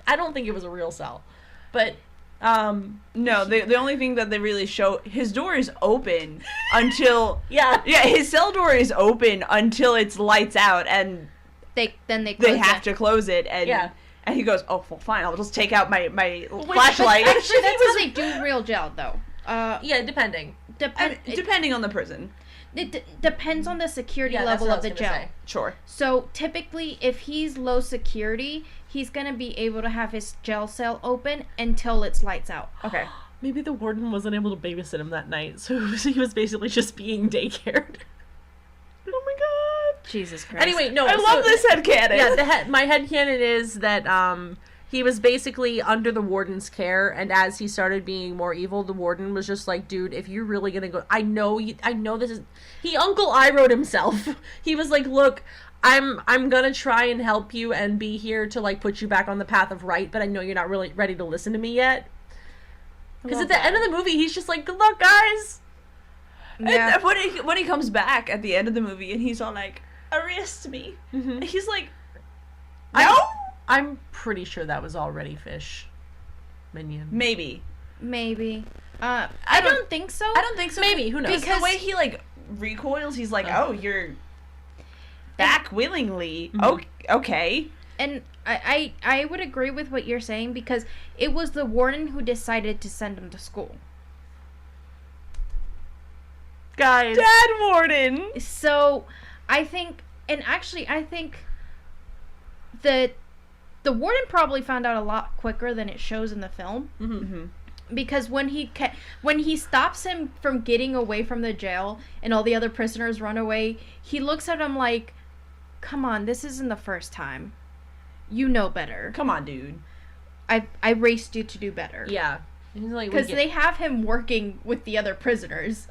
I don't think it was a real cell. But No, the only thing that they really show, his door is open until yeah, his cell door is open until it's lights out, and They they close have it. to close it, and Yeah. and he goes, oh well, fine, I'll just take out my flashlight. Actually, that's how they do real jail, though. yeah, depending. Depending on the prison. It depends on the security Yeah, that's level what I of the was gonna jail. say. Sure. So typically, if he's low security, he's gonna be able to have his jail cell open until it's lights out. Okay. Maybe the warden wasn't able to babysit him that night, so he was basically just being daycared. Oh my god. Jesus Christ. Anyway, no. I love this headcanon. Yeah, my headcanon is that he was basically under the warden's care, and as he started being more evil, the warden was just like, dude, if you're really gonna go, I know this is, he Uncle I wrote himself. He was like, look, I'm gonna try and help you and be here to like put you back on the path of right, but I know you're not really ready to listen to me yet. Because at the end of the movie, he's just like, good luck, guys. Yeah. And when he comes back at the end of the movie and he's all like, arrest me. Mm-hmm. He's like, no? I'm pretty sure that was already Fish. Minion. Maybe. Maybe. I don't think so. I don't think so. Maybe, who knows? Because the way he like recoils, he's like, oh, you're back willingly. Mhm. Okay. And I would agree with what you're saying, because it was the warden who decided to send him to school. Guys. Dad warden. So I think, and actually I think that the warden probably found out a lot quicker than it shows in the film. Mm-hmm. Because when he stops him from getting away from the jail and all the other prisoners run away, he looks at him like, come on, this isn't the first time. You know better. Come on, dude. I raced you to do better. Yeah. He's like, Because they have him working with the other prisoners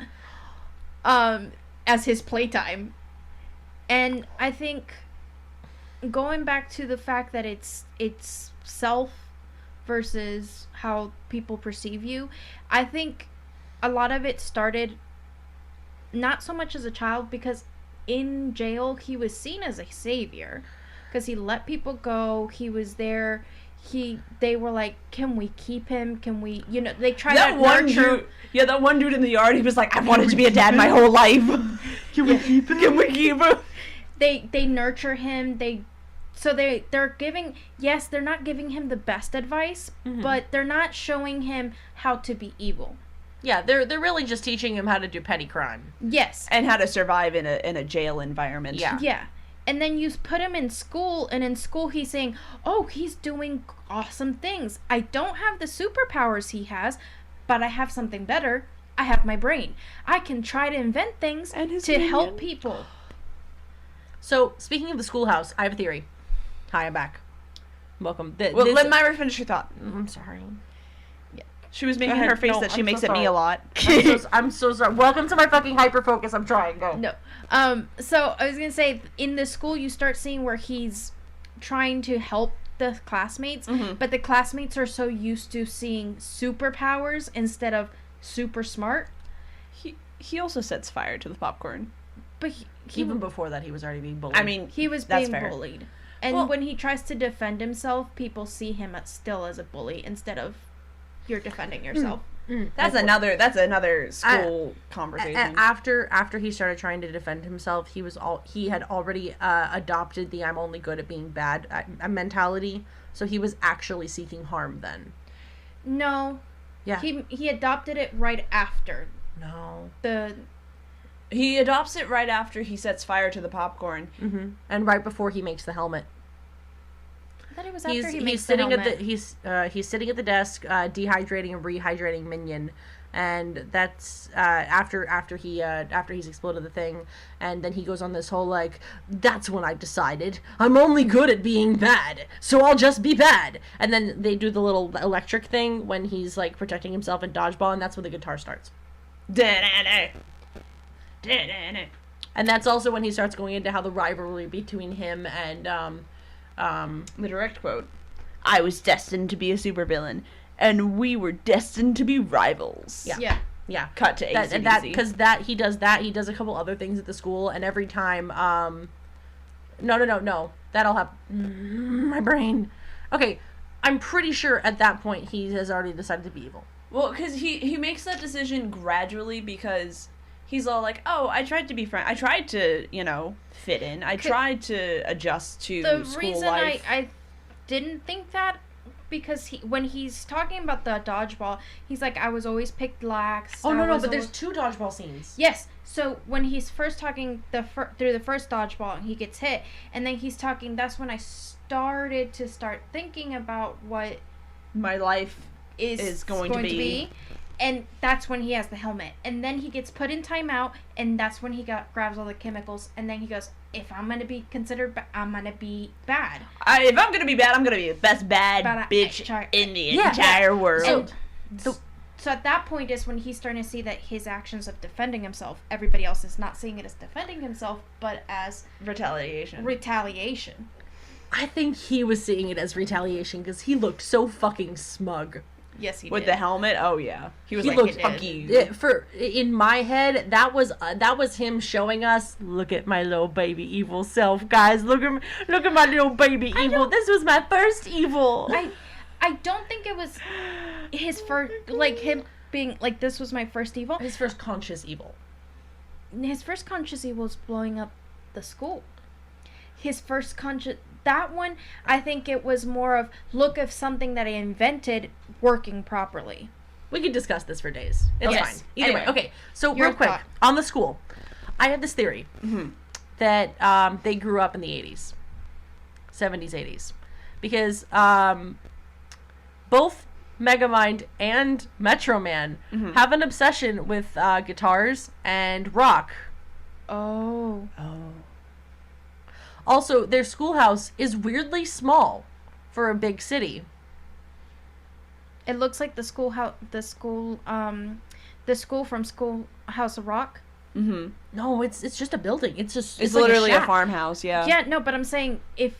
as his playtime. And I think going back to the fact that it's self versus how people perceive you, I think a lot of it started not so much as a child, because in jail he was seen as a savior because he let people go. He was there. they were like, can we keep him? Can we, they tried That to one nurture. dude, that one dude in the yard, he was like, I've wanted to be a dad my whole life. Can we keep him? Can we keep him? They nurture him. They're giving, yes, they're not giving him the best advice, but they're not showing him how to be evil. Yeah, they're really just teaching him how to do petty crime. Yes. And how to survive in a jail environment. Yeah. Yeah. And then you put him in school, and in school he's saying, oh, he's doing awesome things. I don't have the superpowers he has, but I have something better. I have my brain. I can try to invent things to help people. So, speaking of the schoolhouse, I have a theory. Hi, I'm back. Welcome. Let Myra finish your thought. I'm sorry. She was making her face that she makes at me a lot. I'm so sorry. Welcome to my fucking hyper-focus. I'm trying. Go. No. So I was going to say, in the school, you start seeing where he's trying to help the classmates, but the classmates are so used to seeing superpowers instead of super smart. He also sets fire to the popcorn. But even before that, he was already being bullied. I mean, he was being bullied. And when he tries to defend himself, people see him still as a bully instead of you're defending yourself. That's another school conversation. After he started trying to defend himself, he had already adopted the "I'm only good at being bad" mentality. So he was actually seeking harm then. No. Yeah. He adopted it right after. No. He adopts it right after he sets fire to the popcorn. Mm-hmm. And right before he makes the helmet. I thought it was after he makes he's sitting the helmet. He's sitting at the desk, dehydrating and rehydrating Minion, and that's after he's exploded the thing, and then he goes on this whole like, that's when I decided I'm only good at being bad, so I'll just be bad. And then they do the little electric thing when he's like protecting himself in dodgeball, and that's when the guitar starts. And that's also when he starts going into how the rivalry between him and the direct quote, I was destined to be a supervillain, and we were destined to be rivals. Yeah. Cut to AC/DC. Because he does a couple other things at the school, and every time no, that'll happen. My brain. Okay, I'm pretty sure at that point he has already decided to be evil. Well, because he makes that decision gradually, because he's all like, oh, I tried to be friend. I tried to, fit in. I tried to adjust to the school reason life. I didn't think that, because when he's talking about the dodgeball, he's like, I was always picked last. Oh, no, but there's 2 dodgeball scenes. Yes. So when he's first talking through the first dodgeball, he gets hit, and then he's talking, that's when I started to thinking about what my life is going to be. And that's when he has the helmet. And then he gets put in timeout, and that's when he grabs all the chemicals, and then he goes, if I'm going to be considered I'm going to be bad. If I'm going to be bad, I'm going to be the best bad bitch in the entire world. So at that point is when he's starting to see that his actions of defending himself, everybody else is not seeing it as defending himself, but as retaliation. I think he was seeing it as retaliation because he looked so fucking smug. Yes, he did. With the helmet? Oh, yeah. He looked funky. In my head, that was him showing us, look at my little baby evil self, guys. Look at my little baby evil. This was my first evil. I don't think it was his first, like, him being, like, this was my first evil. His first conscious evil. His first conscious evil was blowing up the school. His first conscious... That one, I think it was more of, look of something that I invented working properly. We could discuss this for days. It's fine. Either way. Okay, so Your real quick, thought. on the school, I have this theory that they grew up in the 80s. 70s, 80s. Because both Megamind and Metro Man have an obsession with guitars and rock. Oh. Also, their schoolhouse is weirdly small for a big city. It looks like the school from Schoolhouse of Rock. Mm-hmm. No, it's just a building. It's like literally a a farmhouse. Yeah. Yeah, no, but I'm saying if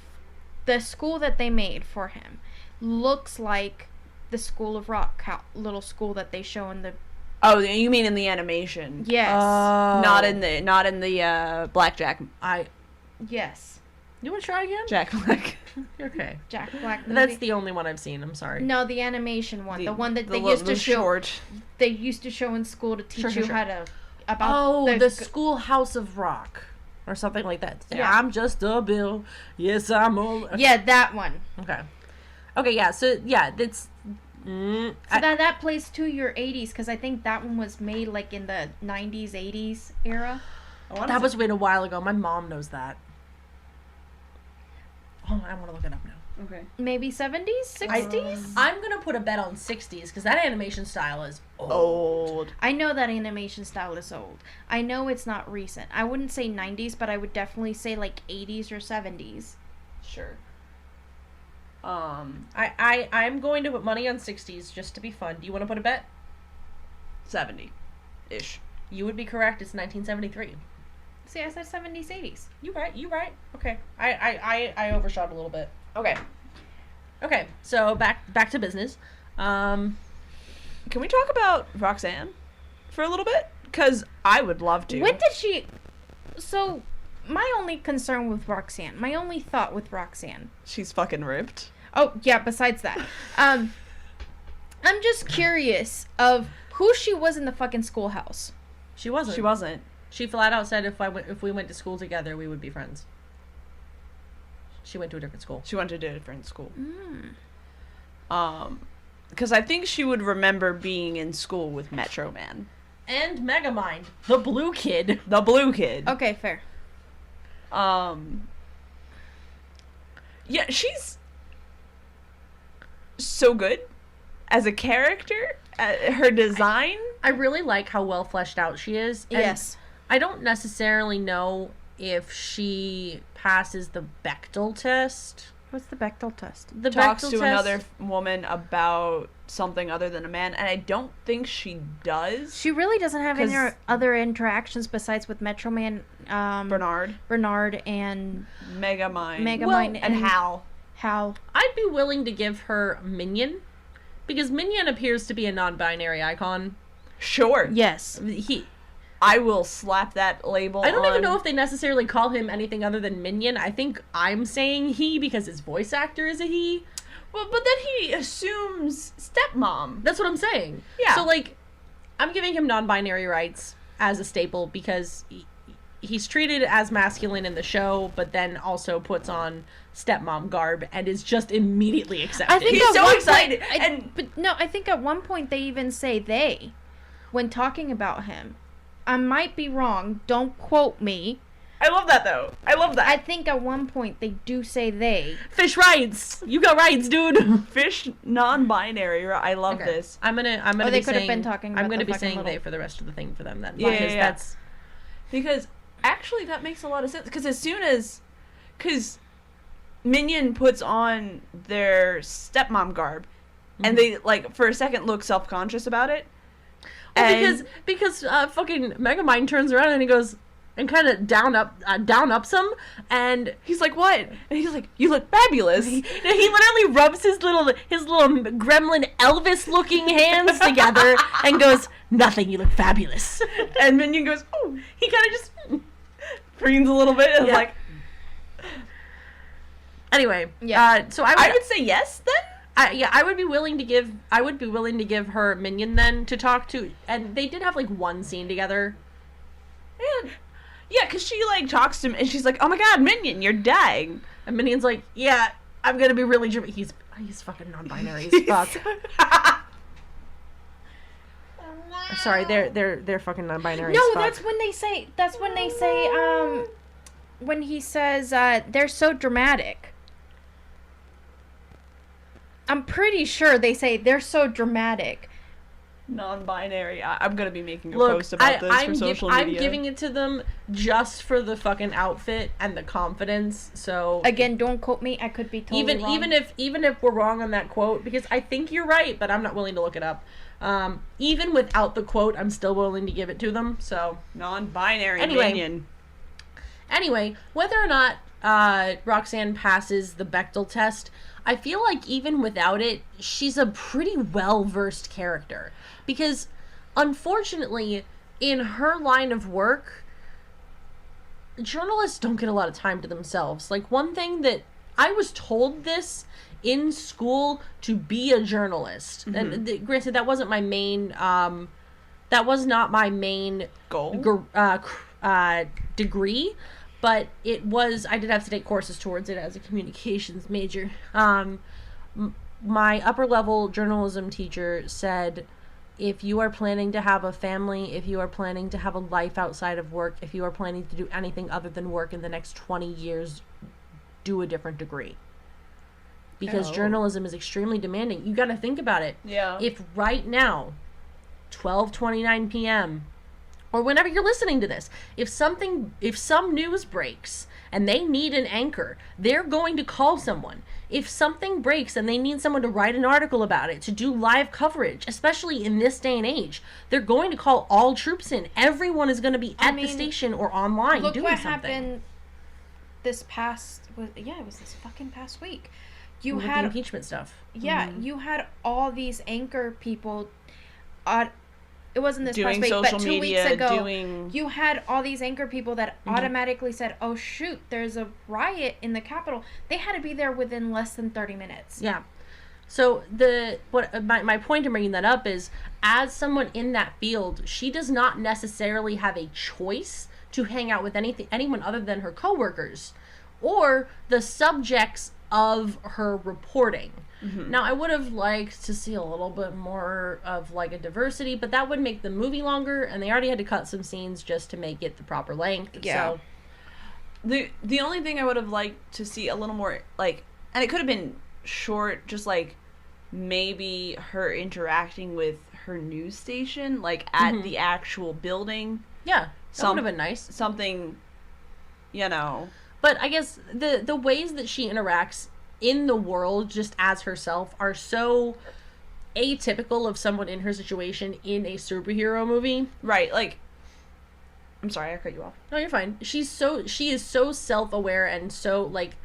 the school that they made for him looks like the School of Rock, little school that they show in the. Oh, you mean in the animation? Yes. Not in the Blackjack. Yes. You want to try again? Jack Black. Okay. Jack Black movie. That's the only one I've seen. I'm sorry. No, the animation one. The one that they the used to show. short. They used to show in school to teach you how to about the Schoolhouse of Rock or something like that. Yeah, I'm just a bill. Yes, I'm all. Okay. Yeah, that one. Okay. Okay. Yeah. So yeah, that's. So that plays to your 80s because I think that one was made like in the 90s, 80s era. That was made a while ago. My mom knows that. Oh, I want to look it up now. Okay. Maybe 70s, 60s? I'm going to put a bet on 60s because that animation style is old. I know that animation style is old. I know it's not recent. I wouldn't say 90s, but I would definitely say like 80s or 70s. Sure. I'm going to put money on 60s just to be fun. Do you want to put a bet? 70-ish. You would be correct. It's 1973. See, I said 70s, 80s. You right. Okay. I overshot a little bit. Okay. Okay. So back to business. Can we talk about Roxanne for a little bit? Because I would love to. When did she... So, my only concern with Roxanne, my only thought with Roxanne... She's fucking ripped. Oh, yeah, besides that. I'm just curious of who she was in the fucking schoolhouse. She wasn't. She wasn't. She flat out said if we went to school together, we would be friends. She went to a different school. She went to a different school. Because I think she would remember being in school with Metro Man. And Megamind, the blue kid. The blue kid. Okay, fair. Yeah, she's so good as a character. Her design. I really like how well fleshed out she is. And yes. I don't necessarily know if she passes the Bechdel test. What's the Bechdel test? The Talks Bechdel to test, another woman about something other than a man, and I don't think she does. She really doesn't have any other interactions besides with Metro Man, Bernard and Megamind, and Hal. I'd be willing to give her Minion, because Minion appears to be a non-binary icon. Sure. Yes. I will slap that label. I don't even know if they necessarily call him anything other than Minion. I think I'm saying he because his voice actor is a he. Well, but then he assumes stepmom. That's what I'm saying. Yeah. So, like, I'm giving him non-binary rights as a staple because he's treated as masculine in the show, but then also puts on stepmom garb and is just immediately accepted. I think he's so excited. I think at one point they even say they when talking about him. I might be wrong. Don't quote me. I love that, though. I love that. I think at one point they do say they. Fish rights. You got rights, dude. Fish non-binary. I love this. I'm gonna. They be could saying, have been talking about I'm gonna the be saying little... they for the rest of the thing for them then. Yeah. Because actually that makes a lot of sense. Because Minion puts on their stepmom garb, and they like for a second look self-conscious about it. Well, because fucking Megamind turns around and he goes and kind of down up some, and he's like, "What?" And he's like, "You look fabulous." He literally rubs his little gremlin Elvis looking hands together and goes, "Nothing. You look fabulous." And Minion goes, "Oh." He kind of just preens a little bit and like. Anyway, yeah. So I would say yes then. I would be willing to give her Minion then to talk to, and they did have like one scene together. Yeah, because she like talks to him and she's like, "Oh my god, Minion, you're dying." And Minion's like, "Yeah, I'm gonna be really German." He's fucking non-binary as fuck. Sorry, they're fucking non-binary. No, as fuck. that's when they say when he says they're so dramatic. I'm pretty sure they say they're so dramatic. Non-binary. I'm gonna be making a post about this for social media. I'm giving it to them just for the fucking outfit and the confidence. So again, don't quote me. I could be totally wrong. Even if we're wrong on that quote, because I think you're right, but I'm not willing to look it up. Even without the quote, I'm still willing to give it to them. So non-binary Minion. Anyway, whether or not Roxanne passes the Bechdel test, I feel like even without it, she's a pretty well-versed character. Because, unfortunately, in her line of work, journalists don't get a lot of time to themselves. Like, one thing that I was told this in school to be a journalist. And granted, that wasn't my main, that was not my main goal, degree, but it was, I did have to take courses towards it as a communications major. My upper level journalism teacher said, if you are planning to have a family, if you are planning to have a life outside of work, if you are planning to do anything other than work in the next 20 years, do a different degree. Because journalism is extremely demanding. You got to think about it. Yeah. If right now, 12:29 p.m., or whenever you're listening to this, if some news breaks and they need an anchor, they're going to call someone. If something breaks and they need someone to write an article about it, to do live coverage, especially in this day and age, they're going to call all troops in. Everyone is going to be at the station or online doing something. Look what happened this past, it was this fucking past week. You with had the impeachment stuff. Yeah, you had all these anchor people. It wasn't this doing past week, social but 2 media, weeks ago, doing... you had all these anchor people that automatically said, "Oh shoot, there's a riot in the Capitol." They had to be there within less than 30 minutes. Yeah. So my point in bringing that up is, as someone in that field, she does not necessarily have a choice to hang out with anyone other than her coworkers or the subjects of her reporting. Now, I would have liked to see a little bit more of like a diversity, but that would make the movie longer, and they already had to cut some scenes just to make it the proper length. Yeah. So the only thing I would have liked to see a little more, like, and it could have been short, just like maybe her interacting with her news station, like at the actual building. Yeah, that would have been nice. Something, you know. But I guess the ways that she interacts in the world just as herself are so atypical of someone in her situation in a superhero movie. Right, like, I'm sorry, I cut you off. No, you're fine. She is so self-aware and so, like,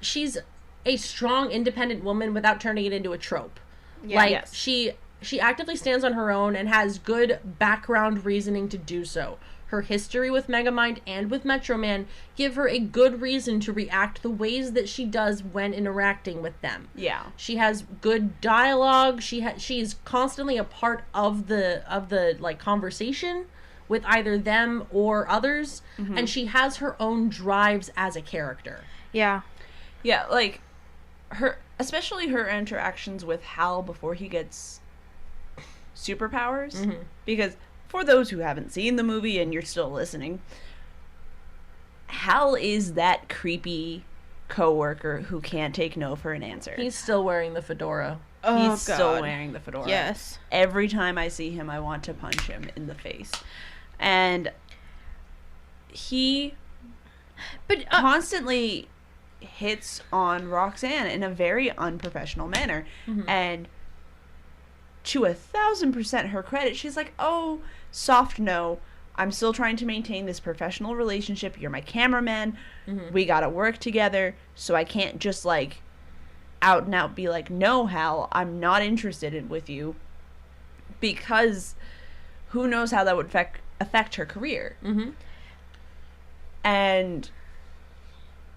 she's a strong, independent woman without turning it into a trope. Yeah. Like, Yes. she actively stands on her own and has good background reasoning to do so. Her history with Megamind and with Metro Man give her a good reason to react the ways that she does when interacting with them. Yeah. She has good dialogue. She's constantly a part of the like conversation with either them or others, and she has her own drives as a character. Yeah. Yeah, like especially her interactions with Hal before he gets superpowers, because for those who haven't seen the movie and you're still listening, Hal is that creepy coworker who can't take no for an answer. He's still wearing the fedora. Oh, He's still wearing the fedora. Yes. Every time I see him, I want to punch him in the face. And he constantly hits on Roxanne in a very unprofessional manner. And to 1,000% her credit, she's like, "Oh, soft no. I'm still trying to maintain this professional relationship. You're my cameraman. We gotta work together. So I can't just, like, out and out be like, no, Hal, I'm not interested with you." Because who knows how that would affect her career. And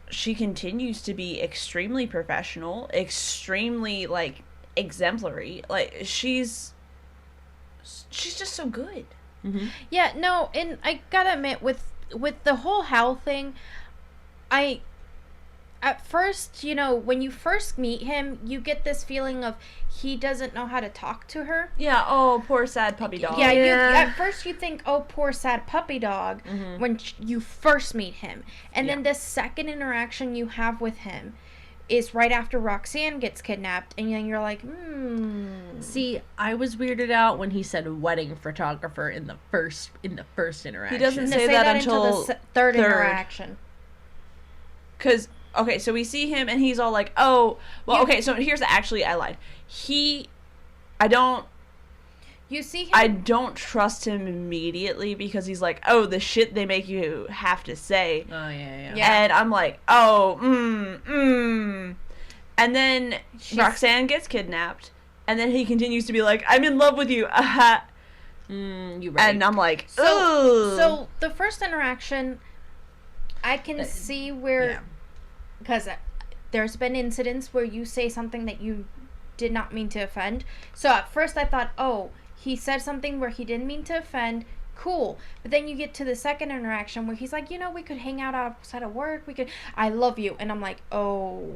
she continues to be extremely professional, extremely, like, exemplary. Like, she's just so good. Yeah, no, and I gotta admit, with the whole Hal thing, at first, you know, when you first meet him, you get this feeling of he doesn't know how to talk to her. Yeah, oh, poor sad puppy dog. Yeah, at first you think, oh, poor sad puppy dog, when you first meet him. And then the second interaction you have with him is right after Roxanne gets kidnapped, and then you're like, See, I was weirded out when he said wedding photographer in the first interaction. He doesn't say that until the third interaction. Because, okay, so we see him, and he's all like, oh, well, okay, so here's I lied. You see him? I don't trust him immediately because he's like, oh, the shit they make you have to say. Oh, yeah. And I'm like, oh, And then Roxanne gets kidnapped, and then he continues to be like, I'm in love with you. You're right. And I'm like, so the first interaction, I can see where, because there's been incidents where you say something that you did not mean to offend. So at first I thought, oh, he said something where he didn't mean to offend. Cool. But then you get to the second interaction where he's like, we could hang out outside of work. I love you. And I'm like, oh,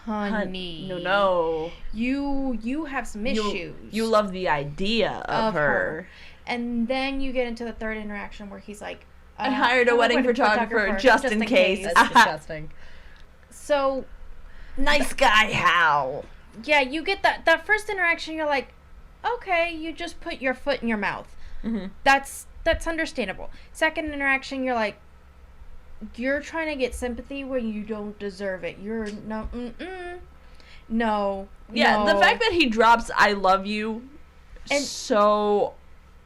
honey. No. You have some issues. You love the idea of her. And then you get into the third interaction where he's like, I hired a wedding photographer just in case. That's disgusting. So, nice guy, Hal. Yeah, you get that first interaction, you're like, okay, you just put your foot in your mouth. Mm-hmm. That's understandable. Second interaction, you're like, you're trying to get sympathy when you don't deserve it. You're no. Yeah, the fact that he drops "I love you," and so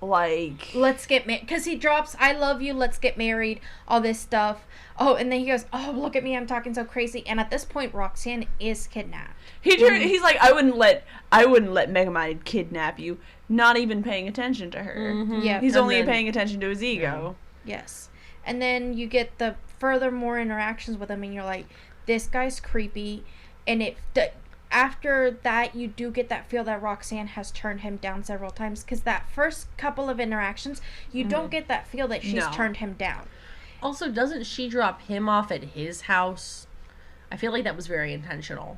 like, let's get married, because he drops "I love you," let's get married, all this stuff. Oh, and then he goes, oh, look at me, I'm talking so crazy. And at this point, Roxanne is kidnapped. He's like, I wouldn't let Megamind kidnap you. Not even paying attention to her. Mm-hmm. Yeah, he's only paying attention to his ego. Yes, and then you get the furthermore interactions with him, and you're like, this guy's creepy. And after that, you do get that feel that Roxanne has turned him down several times, because that first couple of interactions, you don't get that feel that she's turned him down. Also, doesn't she drop him off at his house? I feel like that was very intentional.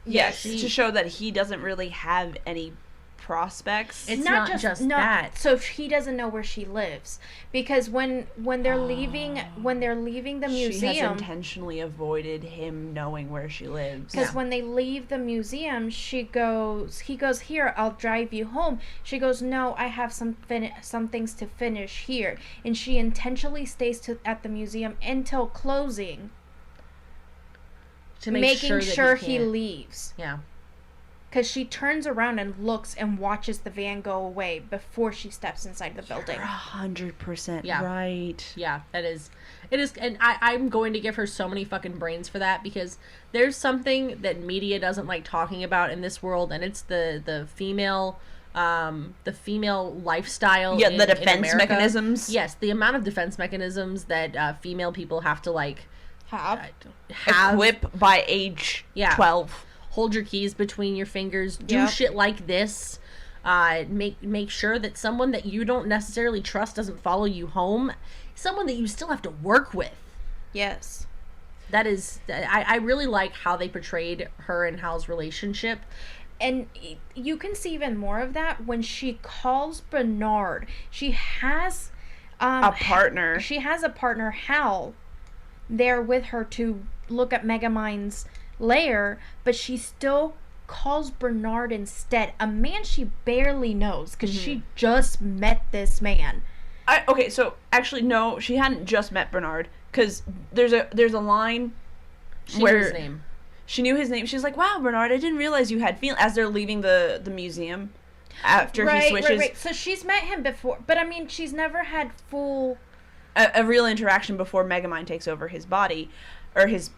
Yes, to show that he doesn't really have any prospects. It's not just that. So he doesn't know where she lives, because when they're leaving the museum, she has intentionally avoided him knowing where she lives. Because when they leave the museum, he goes, here, I'll drive you home. She goes, no, I have some things to finish here, and she intentionally stays at the museum until closing, to making sure he leaves. Yeah. Because she turns around and looks and watches the van go away before she steps inside the building. You're 100% right. Yeah, it is. And I'm going to give her so many fucking brains for that, because there's something that media doesn't like talking about in this world, and it's the female lifestyle. Yeah, the defense mechanisms. Yes, the amount of defense mechanisms that female people have to like have equip by age 12. Hold your keys between your fingers. Do shit like this. Make sure that someone that you don't necessarily trust doesn't follow you home. Someone that you still have to work with. Yes. That is... I really like how they portrayed her and Hal's relationship. And you can see even more of that when she calls Bernard. She has... a partner. She has a partner, Hal, there with her to look at Megamind's lair, but she still calls Bernard instead, a man she barely knows, because she just met this man. Okay, so actually no, she hadn't just met Bernard, because there's a line where knew his name. She knew his name. She's like, wow, Bernard, I didn't realize you had feelings, as they're leaving the museum after he switches. Right. So she's met him before, but I mean, she's never had a real interaction before Megamind takes over his body, or his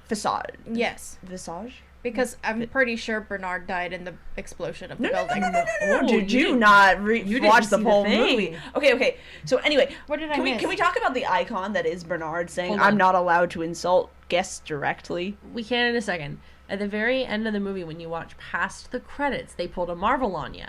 facade. Yes. Visage? Because I'm pretty sure Bernard died in the explosion of the building. No. Did you not watch the whole movie? Okay. So anyway, what did I miss? Can we talk about the icon that is Bernard saying, I'm not allowed to insult guests directly? We can in a second. At the very end of the movie, when you watch past the credits, they pulled a Marvel on you.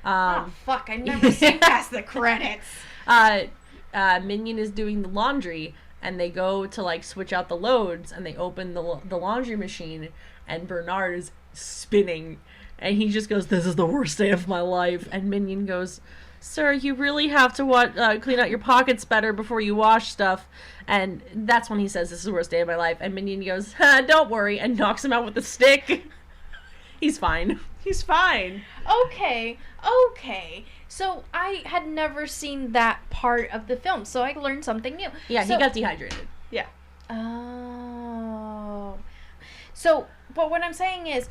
Oh, fuck. I've never seen past the credits. Minion is doing the laundry, and they go to like switch out the loads, and they open the laundry machine, and Bernard is spinning, and he just goes, "This is the worst day of my life." And Minion goes, "Sir, you really have to clean out your pockets better before you wash stuff." And that's when he says, "This is the worst day of my life." And Minion goes, "Don't worry," and knocks him out with a stick. He's fine. He's fine. Okay. So I had never seen that part of the film, so I learned something new. Yeah, he got dehydrated. Yeah. Oh. So, but what I'm saying is,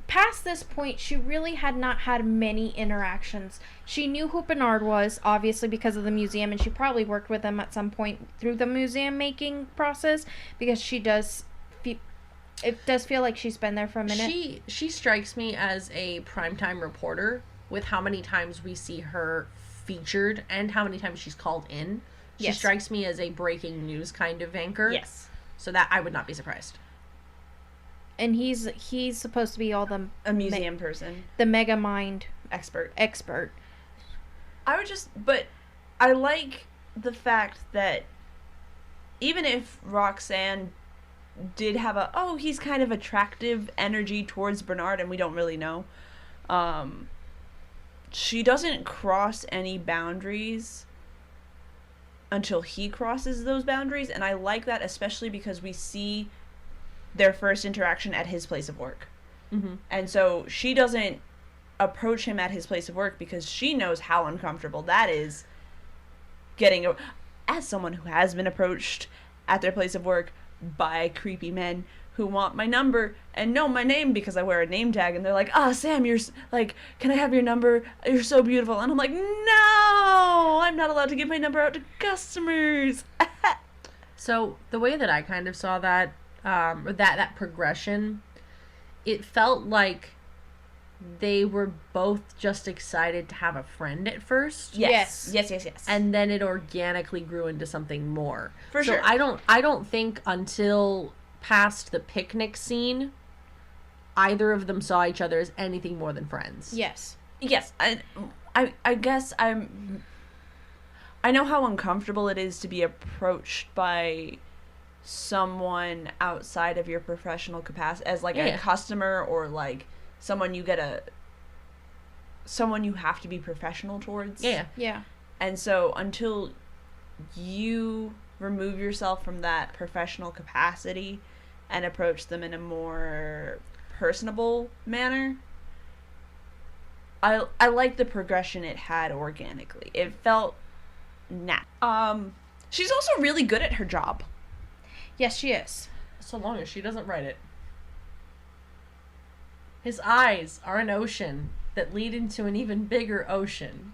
past this point, she really had not had many interactions. She knew who Bernard was, obviously, because of the museum, and she probably worked with him at some point through the museum making process, because she does... It does feel like she's been there for a minute. She strikes me as a primetime reporter, with how many times we see her featured and how many times she's called in She Yes. strikes me as a breaking news kind of anchor. Yes. So that I would not be surprised. And he's supposed to be all the A museum person. the Megamind Expert. But I like the fact that even if Roxanne did have he's kind of attractive energy towards Bernard and we don't really know, she doesn't cross any boundaries until he crosses those boundaries, and I like that especially because we see their first interaction at his place of work. Mm-hmm. And so she doesn't approach him at his place of work because she knows how uncomfortable that is as someone who has been approached at their place of work by creepy men who want my number and know my name because I wear a name tag, and they're like, Sam, you're like, can I have your number? You're so beautiful. And I'm like, no, I'm not allowed to give my number out to customers. So the way that I kind of saw that, or that progression, it felt like they were both just excited to have a friend at first. Yes. And then it organically grew into something more. For sure. I don't think until past the picnic scene, either of them saw each other as anything more than friends. Yes. I guess I know how uncomfortable it is to be approached by someone outside of your professional capacity as like a customer or like someone you have to be professional towards. Yeah. And so until you remove yourself from that professional capacity and approach them in a more personable manner, I like the progression it had organically. It felt she's also really good at her job. Yes, she is. So long as she doesn't write it. His eyes are an ocean that lead into an even bigger ocean.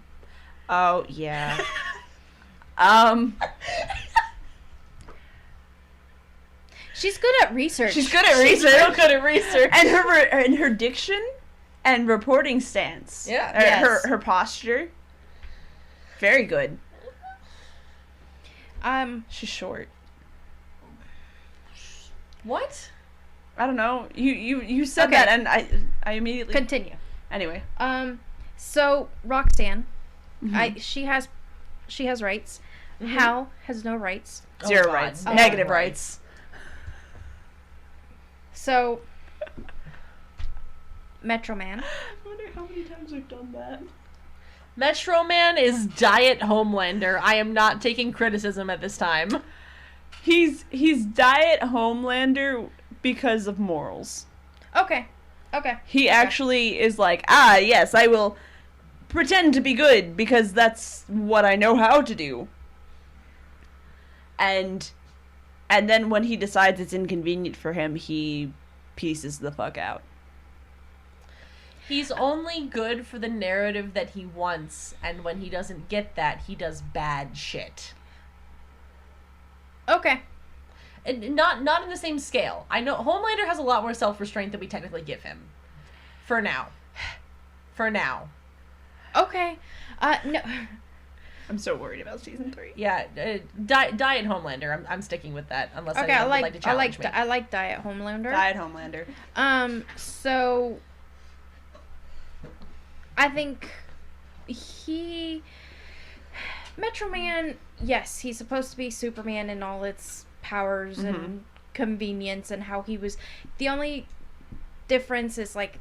Oh, yeah. She's good at research. She's good at research. Real good at research. And her diction and reporting stance. Yeah. Yes. Her posture. Very good. She's short. What? I don't know. You said that and I immediately continue. Anyway. So Roxanne, Mm-hmm. she has rights. Mm-hmm. Hal has no rights. Zero rights. Negative rights. So Metro Man. I wonder how many times we've done that. Metro Man is Diet Homelander. I am not taking criticism at this time. He's Diet Homelander because of morals. Okay. He actually is like, yes, I will pretend to be good because that's what I know how to do. And then when he decides it's inconvenient for him, he pieces the fuck out. He's only good for the narrative that he wants, and when he doesn't get that, he does bad shit. Okay. And not in the same scale. I know Homelander has a lot more self-restraint than we technically give him. For now. Okay. No. I'm so worried about season 3. Yeah, Diet Homelander. I'm sticking with that unless anyone would like to challenge me. I like Diet Homelander. Diet Homelander. So I think Metro Man, yes, he's supposed to be Superman in all its powers and convenience and how he was. The only difference is like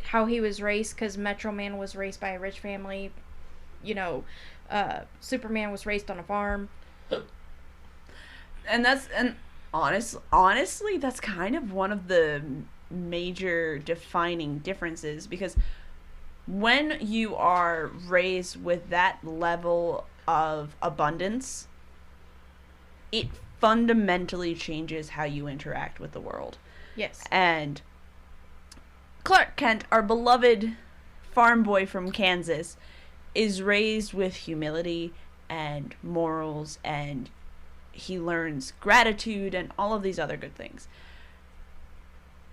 how he was raised, because Metro Man was raised by a rich family. Superman was raised on a farm. And honestly, that's kind of one of the major defining differences, because when you are raised with that level of abundance, it fundamentally changes how you interact with the world. Yes. And Clark Kent, our beloved farm boy from Kansas, is raised with humility and morals, and he learns gratitude and all of these other good things.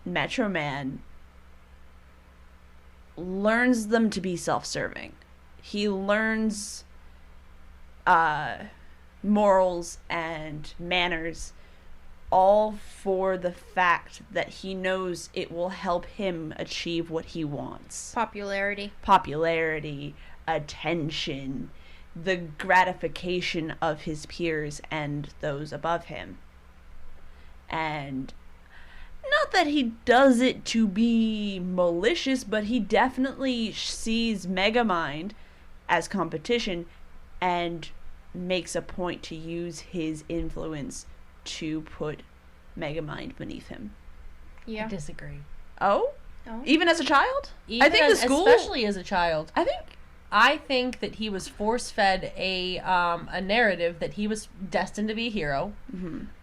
Metro Man learns them to be self-serving. He learns morals and manners, all for the fact that he knows it will help him achieve what he wants. Popularity, attention, the gratification of his peers and those above him. And not that he does it to be malicious, but he definitely sees Megamind as competition and makes a point to use his influence to put Megamind beneath him. Yeah. I disagree. Oh? Even as a child? Even I think the school... Especially as a child. I think that he was force-fed a narrative that he was destined to be a hero,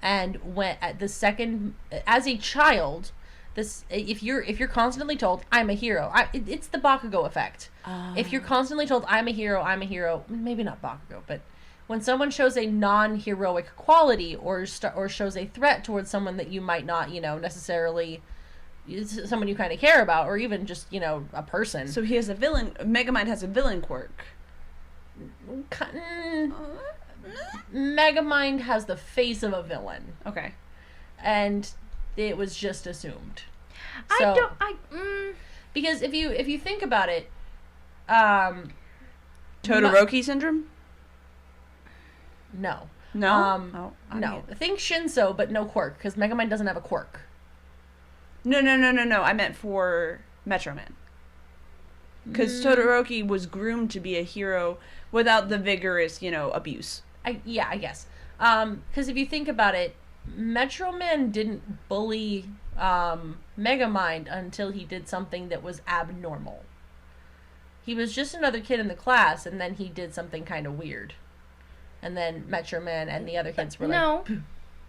and went at the second, as a child, if you're constantly told I'm a hero, it's the Bakugo effect. If you're constantly told I'm a hero, maybe not Bakugo, but when someone shows a non-heroic quality or shows a threat towards someone that you might not, necessarily. Someone you kind of care about, or even just, a person. So he has a villain. Megamind has a villain quirk. Megamind has the face of a villain. Okay. And it was just assumed. Because if you think about it, Todoroki syndrome? No. No? No. Think Shinso, but no quirk, because Megamind doesn't have a quirk. No. I meant for Metro Man. Because Todoroki was groomed to be a hero without the vigorous, abuse. I guess. Because if you think about it, Metro Man didn't bully Megamind until he did something that was abnormal. He was just another kid in the class, and then he did something kind of weird. And then Metro Man and the other kids were like...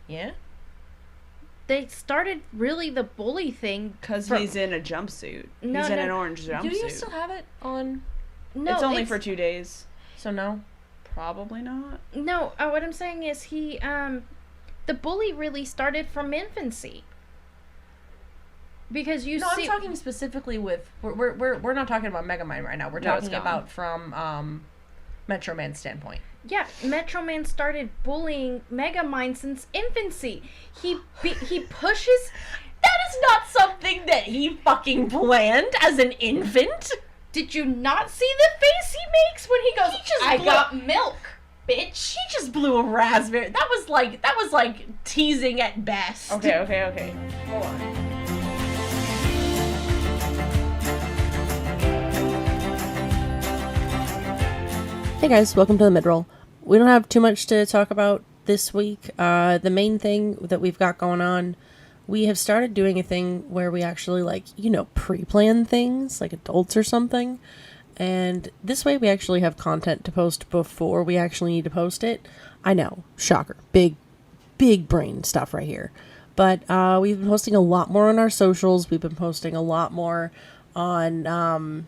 Yeah? They started really the bully thing because he's in a jumpsuit. He's in an orange jumpsuit. Do you still have it on? No, it's only for 2 days. So no, probably not. No, what I'm saying is the bully really started from infancy. Because I'm talking specifically with we're not talking about Megamind right now. We're talking about from Metro Man's standpoint. Yeah, Metro Man started bullying Megamind since infancy. He pushes... That is not something that he fucking planned as an infant. Did you not see the face he makes when he goes, I got milk, bitch? He just blew a raspberry. That was like teasing at best. Okay. Hold on. Hey guys, welcome to the mid-roll. We don't have too much to talk about this week. The main thing that we've got going on, we have started doing a thing where we actually pre-plan things like adults or something. And this way we actually have content to post before we actually need to post it. I know, shocker, big brain stuff right here. But we've been posting a lot more on our socials. We've been posting a lot more on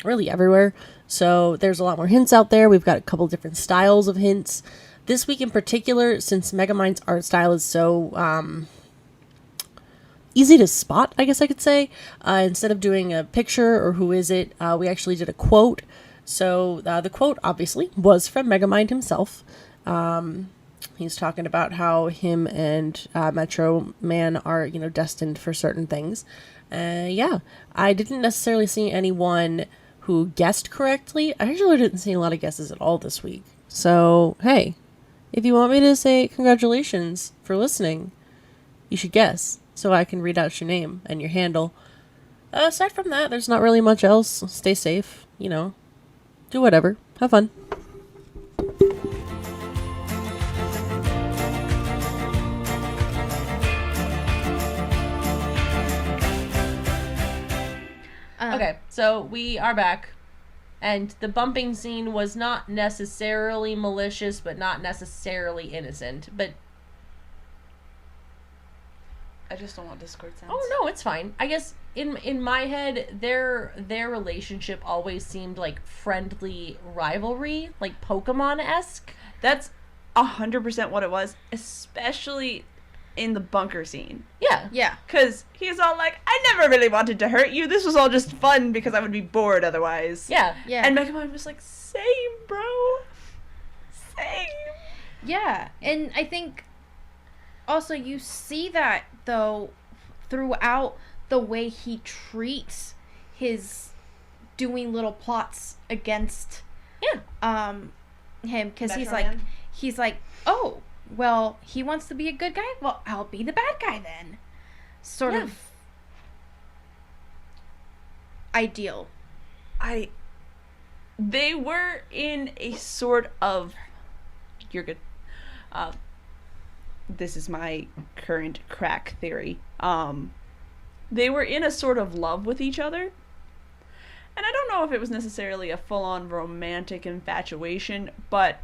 really everywhere. So there's a lot more hints out there. We've got a couple different styles of hints. This week in particular, since Megamind's art style is so easy to spot, I guess I could say, instead of doing a picture or who is it, we actually did a quote. So the quote obviously was from Megamind himself. He's talking about how him and Metro Man are, destined for certain things. I didn't necessarily see anyone who guessed correctly. I actually didn't see a lot of guesses at all this week. So, hey, if you want me to say congratulations for listening, you should guess so I can read out your name and your handle. Aside from that, there's not really much else. Stay safe, do whatever. Have fun. Okay, so we are back, and the bumping scene was not necessarily malicious, but not necessarily innocent, but... I just don't want Discord sounds. Oh, no, it's fine. I guess, in my head, their relationship always seemed like friendly rivalry, like Pokemon-esque. That's 100% what it was, especially in the bunker scene. Yeah. Because he's all like, I never really wanted to hurt you. This was all just fun because I would be bored otherwise. Yeah. And Megamind was like, same, bro. Same. Yeah, and I think also you see that though throughout the way he treats his doing little plots against him, because he's like, oh, well, he wants to be a good guy, well, I'll be the bad guy then, sort of ideal. They were in a sort of, you're good, this is my current crack theory, they were in a sort of love with each other. And I don't know if it was necessarily a full-on romantic infatuation, but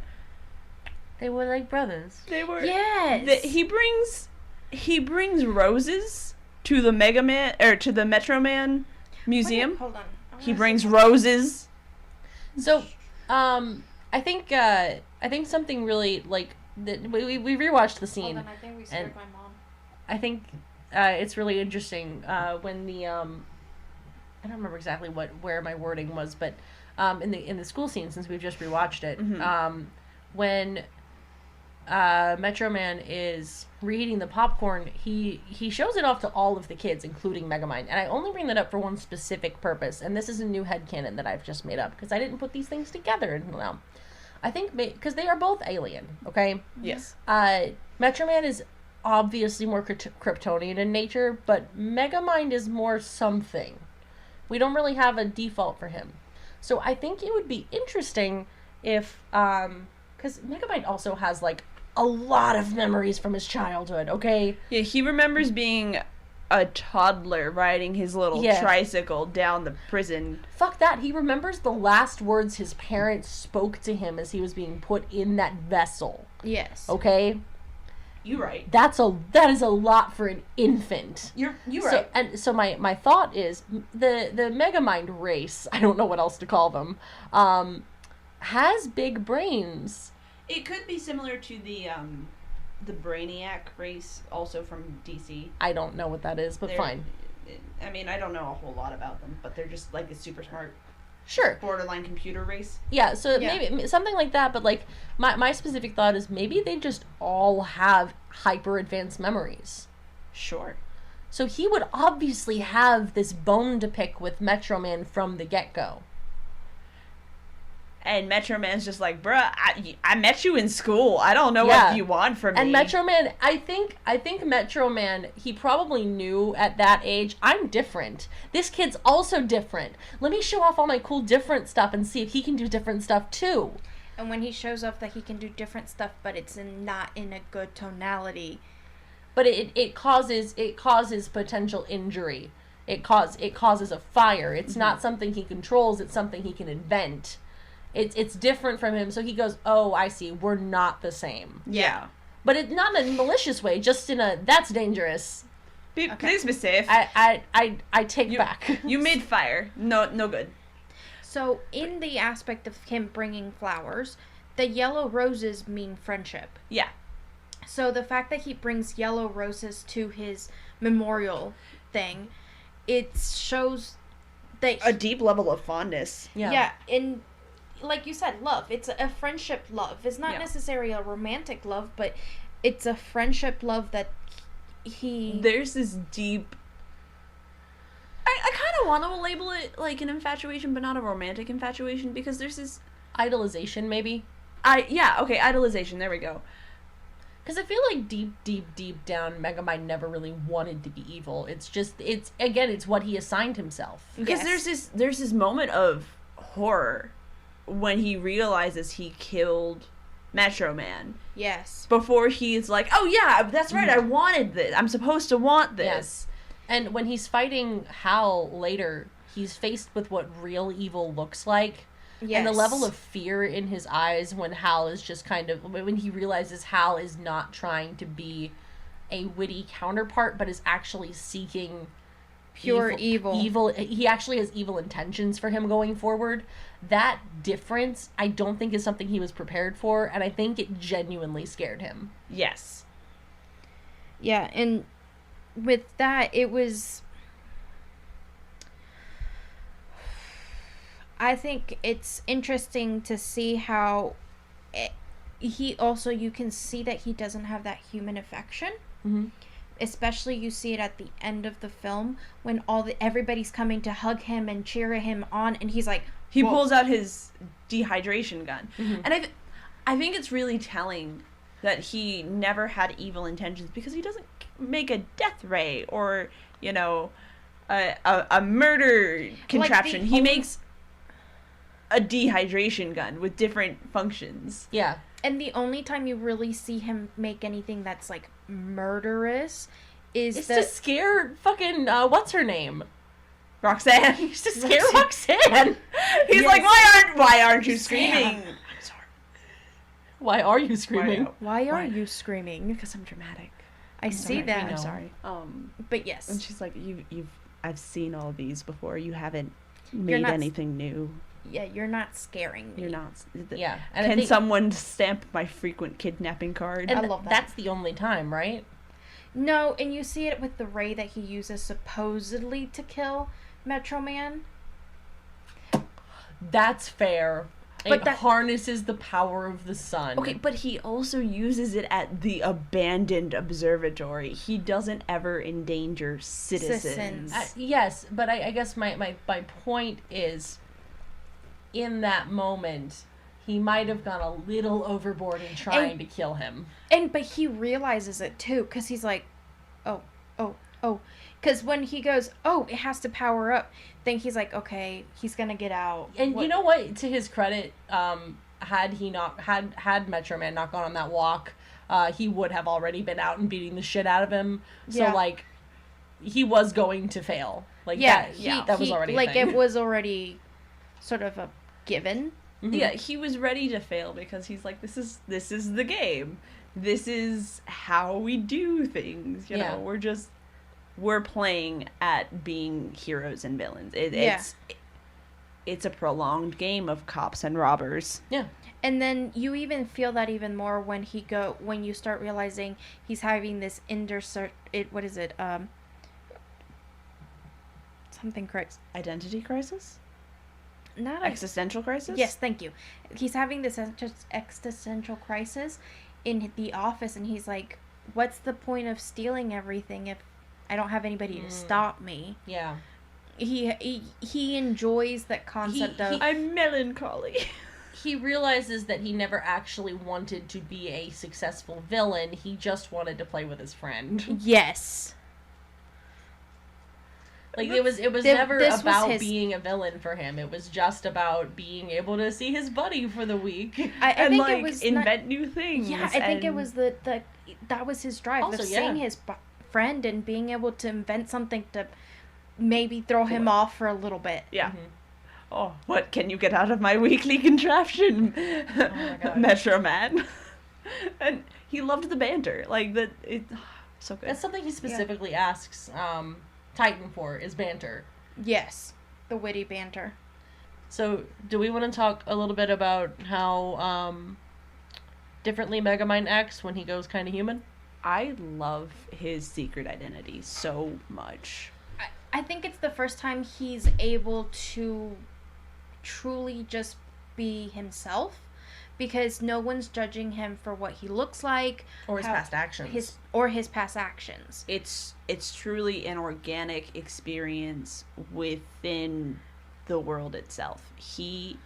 they were like brothers. They were. Yes. He brings roses to the Megaman or to the Metro Man museum. Wait, hold on. He brings roses. So, I think something really like that. We rewatched the scene. Hold on, I think we scared my mom. I think it's really interesting when the I don't remember exactly where my wording was, but in the school scene, since we've just rewatched it, when Metro Man is reheating the popcorn, he shows it off to all of the kids, including Megamind. And I only bring that up for one specific purpose, and this is a new headcanon that I've just made up, because I didn't put these things together until now. I think, because they are both alien, okay? Yes. Metro Man is obviously more Kryptonian in nature, but Megamind is more something. We don't really have a default for him. So I think it would be interesting if, because Megamind also has, like, a lot of memories from his childhood, okay? Yeah, he remembers being a toddler riding his little tricycle down the prison. Fuck that. He remembers the last words his parents spoke to him as he was being put in that vessel. Yes. Okay? You're right. That is a lot for an infant. You're right. So my thought is the Megamind race, I don't know what else to call them, has big brains. It could be similar to the Brainiac race, also from DC. I don't know what that is, but fine. I mean, I don't know a whole lot about them, but they're just like a super smart, borderline computer race. Yeah, so maybe something like that, but like my specific thought is maybe they just all have hyper advanced memories. Sure. So he would obviously have this bone to pick with Metro Man from the get-go. And Metro Man's just like, bruh, I met you in school. I don't know what you want from me. And Metro Man, I think Metro Man, he probably knew at that age, I'm different. This kid's also different. Let me show off all my cool different stuff and see if he can do different stuff too. And when he shows off that he can do different stuff, but it's not in a good tonality. But it causes potential injury. It causes a fire. It's not something he controls, it's something he can invent. It's different from him, so he goes, oh, I see, we're not the same. Yeah. But it's not in a malicious way, just in a, that's dangerous. Please be safe. I take back. You made fire. No good. So, in the aspect of him bringing flowers, the yellow roses mean friendship. Yeah. So, the fact that he brings yellow roses to his memorial thing, it shows that... a deep level of fondness. Yeah, and... like you said, love. It's a friendship love. It's not necessarily a romantic love, but it's a friendship love that there's this deep... I kind of want to label it like an infatuation, but not a romantic infatuation, because there's this... idolization, maybe? Idolization. There we go. Because I feel like deep down, Megamind never really wanted to be evil. It's just, it's what he assigned himself. Because there's this moment of horror when he realizes he killed Metro Man. Yes. Before he's like, oh yeah, that's right, I wanted this. I'm supposed to want this. Yes. And when he's fighting Hal later, he's faced with what real evil looks like. Yes. And the level of fear in his eyes when Hal is just kind of, when he realizes Hal is not trying to be a witty counterpart, but is actually seeking pure evil. He actually has evil intentions for him going forward. That difference, I don't think is something he was prepared for, and I think it genuinely scared him. Yes. Yeah, and with that, it was... I think it's interesting to see how he also, you can see that he doesn't have that human affection. Mm-hmm. Especially you see it at the end of the film when everybody's coming to hug him and cheer him on, and he's like, he "Whoa." pulls out his dehydration gun. Mm-hmm. And I think it's really telling that he never had evil intentions, because he doesn't make a death ray or, you know, a murder contraption. He makes a dehydration gun with different functions. Yeah. And the only time you really see him make anything that's like murderous is to scare fucking what's her name? Roxanne. He's to scare Roxanne. He's like, why aren't you screaming? I'm sorry. Why are you screaming? Why are you screaming? Because I'm dramatic. I see that. I'm sorry. But yes. And she's like, I've seen all these before. You haven't made anything new. Yeah, you're not scaring me. You're not. Yeah. And can someone stamp my frequent kidnapping card? And I love that. That's the only time, right? No, and you see it with the ray that he uses supposedly to kill Metro Man. That's fair. But it harnesses the power of the sun. Okay, but he also uses it at the abandoned observatory. He doesn't ever endanger citizens. Yes, but I guess my point is, in that moment, he might have gone a little overboard in trying to kill him. But he realizes it too, because he's like, oh. Because when he goes, oh, it has to power up, then he's like, okay, he's gonna get out. And you know what? To his credit, had Metro Man not gone on that walk, he would have already been out and beating the shit out of him. So like, he was going to fail. Like that was already like a thing. It was already sort of a given. Mm-hmm. Yeah, he was ready to fail because he's like, this is the game. This is how we do things. You know, we're playing at being heroes and villains. It's a prolonged game of cops and robbers. Yeah. And then you even feel that even more when you start realizing he's having this something crisis. Identity crisis? Not existential crisis? Yes, thank you. He's having this existential crisis in the office, and he's like, what's the point of stealing everything if I don't have anybody to stop me? Yeah. He enjoys that concept of... I'm melancholy. He realizes that he never actually wanted to be a successful villain. He just wanted to play with his friend. Yes. Like, it was never about being a villain for him. It was just about being able to see his buddy for the week. I think like, it was invent new things. Yeah, I think it was that was his drive also, of seeing his friend and being able to invent something to maybe throw him off for a little bit. Yeah. Mm-hmm. Oh, what can you get out of my weekly contraption, Metro Man? And he loved the banter. Like, so good. That's something he specifically asks Titan for, is banter. Yes, the witty banter. So, do we want to talk a little bit about how differently Megamind acts when he goes kind of human? I love his secret identity so much. I think it's the first time he's able to truly just be himself, because no one's judging him for what he looks like or his past actions. His past actions. It's truly an organic experience within the world itself. He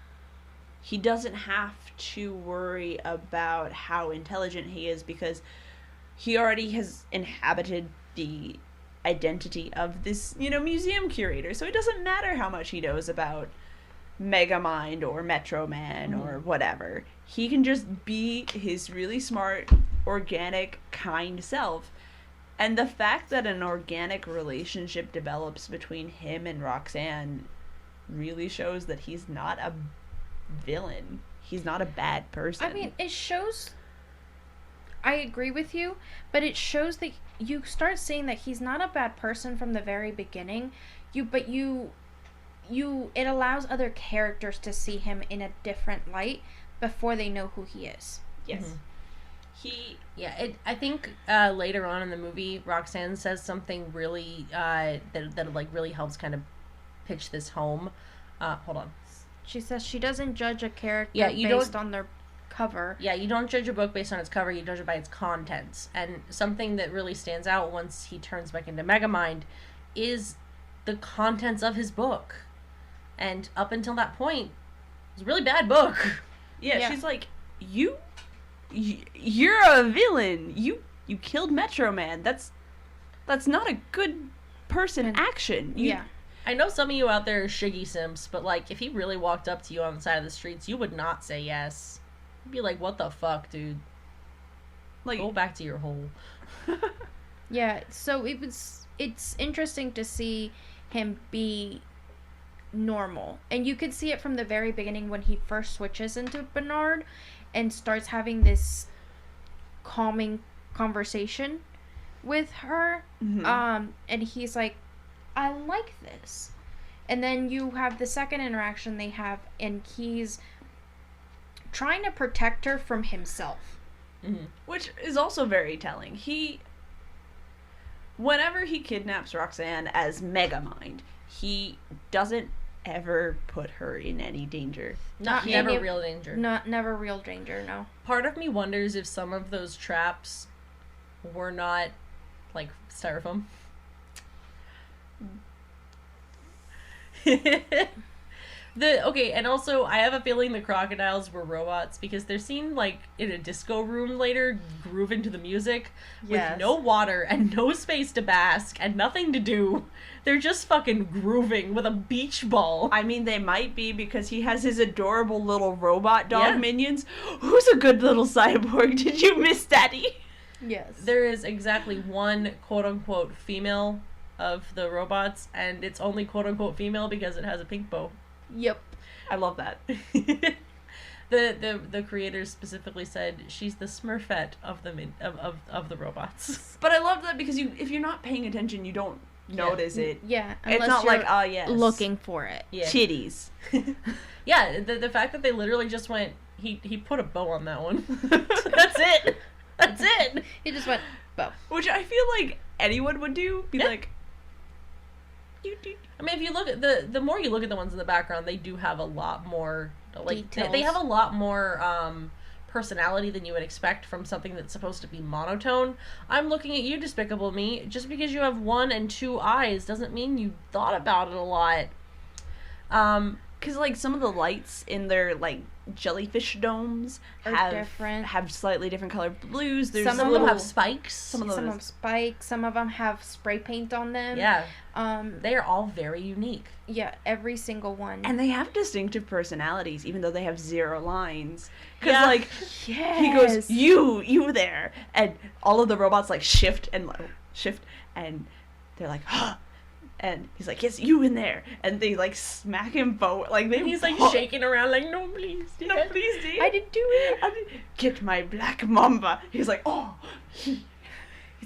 doesn't have to worry about how intelligent he is, because he already has inhabited the identity of this, museum curator. So it doesn't matter how much he knows about Megamind or Metro Man or whatever. He can just be his really smart, organic, kind self. And the fact that an organic relationship develops between him and Roxanne really shows that he's not a villain. He's not a bad person. I mean, it shows... I agree with you, but it shows that you start seeing that he's not a bad person from the very beginning. It allows other characters to see him in a different light before they know who he is. Yes. Mm-hmm. I think later on in the movie, Roxanne says something really that like really helps kind of pitch this home. Hold on. She says she doesn't judge a character based on their cover. Yeah, you don't judge a book based on its cover, you judge it by its contents. And something that really stands out once he turns back into Megamind is the contents of his book. And up until that point, it was a really bad book. Yeah, she's like, you're a villain. You killed Metro Man. That's not a good person action. I know some of you out there are shiggy simps, but like, if he really walked up to you on the side of the streets, you would not say yes. You'd be like, what the fuck, dude? Like, go back to your hole. Yeah, so it's interesting to see him be normal. And you could see it from the very beginning when he first switches into Bernard and starts having this calming conversation with her. And he's like, I like this. And then you have the second interaction they have, and he's trying to protect her from himself. Which is also very telling. Whenever he kidnaps Roxanne as Megamind, he doesn't ever put her in any danger. Never real danger. Never real danger, no. Part of me wonders if some of those traps were not, like, styrofoam. And also I have a feeling the crocodiles were robots because they're seen like in a disco room later grooving to the music with no water and no space to bask and nothing to do. They're just fucking grooving with a beach ball. I mean, they might be because he has his adorable little robot dog minions. Who's a good little cyborg? Did you miss Daddy? Yes. There is exactly one quote-unquote female of the robots, and it's only quote-unquote female because it has a pink bow. Yep. I love that. The creators specifically said she's the Smurfette of the robots. But I love that because if you're not paying attention, you don't notice it. Yeah. It's not like, yes. looking for it. Yeah. Titties. Yeah, the fact that they literally just went, he put a bow on that one. That's it. That's it. He just went, bow. Which I feel like anyone would do. Be like, I mean, if you look at the more you look at the ones in the background, they do have a lot more, like, they have a lot more personality than you would expect from something that's supposed to be monotone. I'm looking at you, Despicable Me. Just because you have 1 and 2 eyes doesn't mean you thought about it a lot. Because, like, some of the lights in their, like, jellyfish domes have slightly different colored blues. Some of them have spikes. Some of them have spikes. Some of them have spray paint on them. Yeah. They are all very unique. Yeah, every single one. And they have distinctive personalities, even though they have 0 lines. Because, like, he goes, you there. And all of the robots, like, shift, and they're like, huh. And he's like, yes, you in there. And they, like, smack him both. Like, he's, like, shaking around, like, no, please, Dad. No, please, Dad. I didn't do it. Get my black Mamba. He's like, oh. He's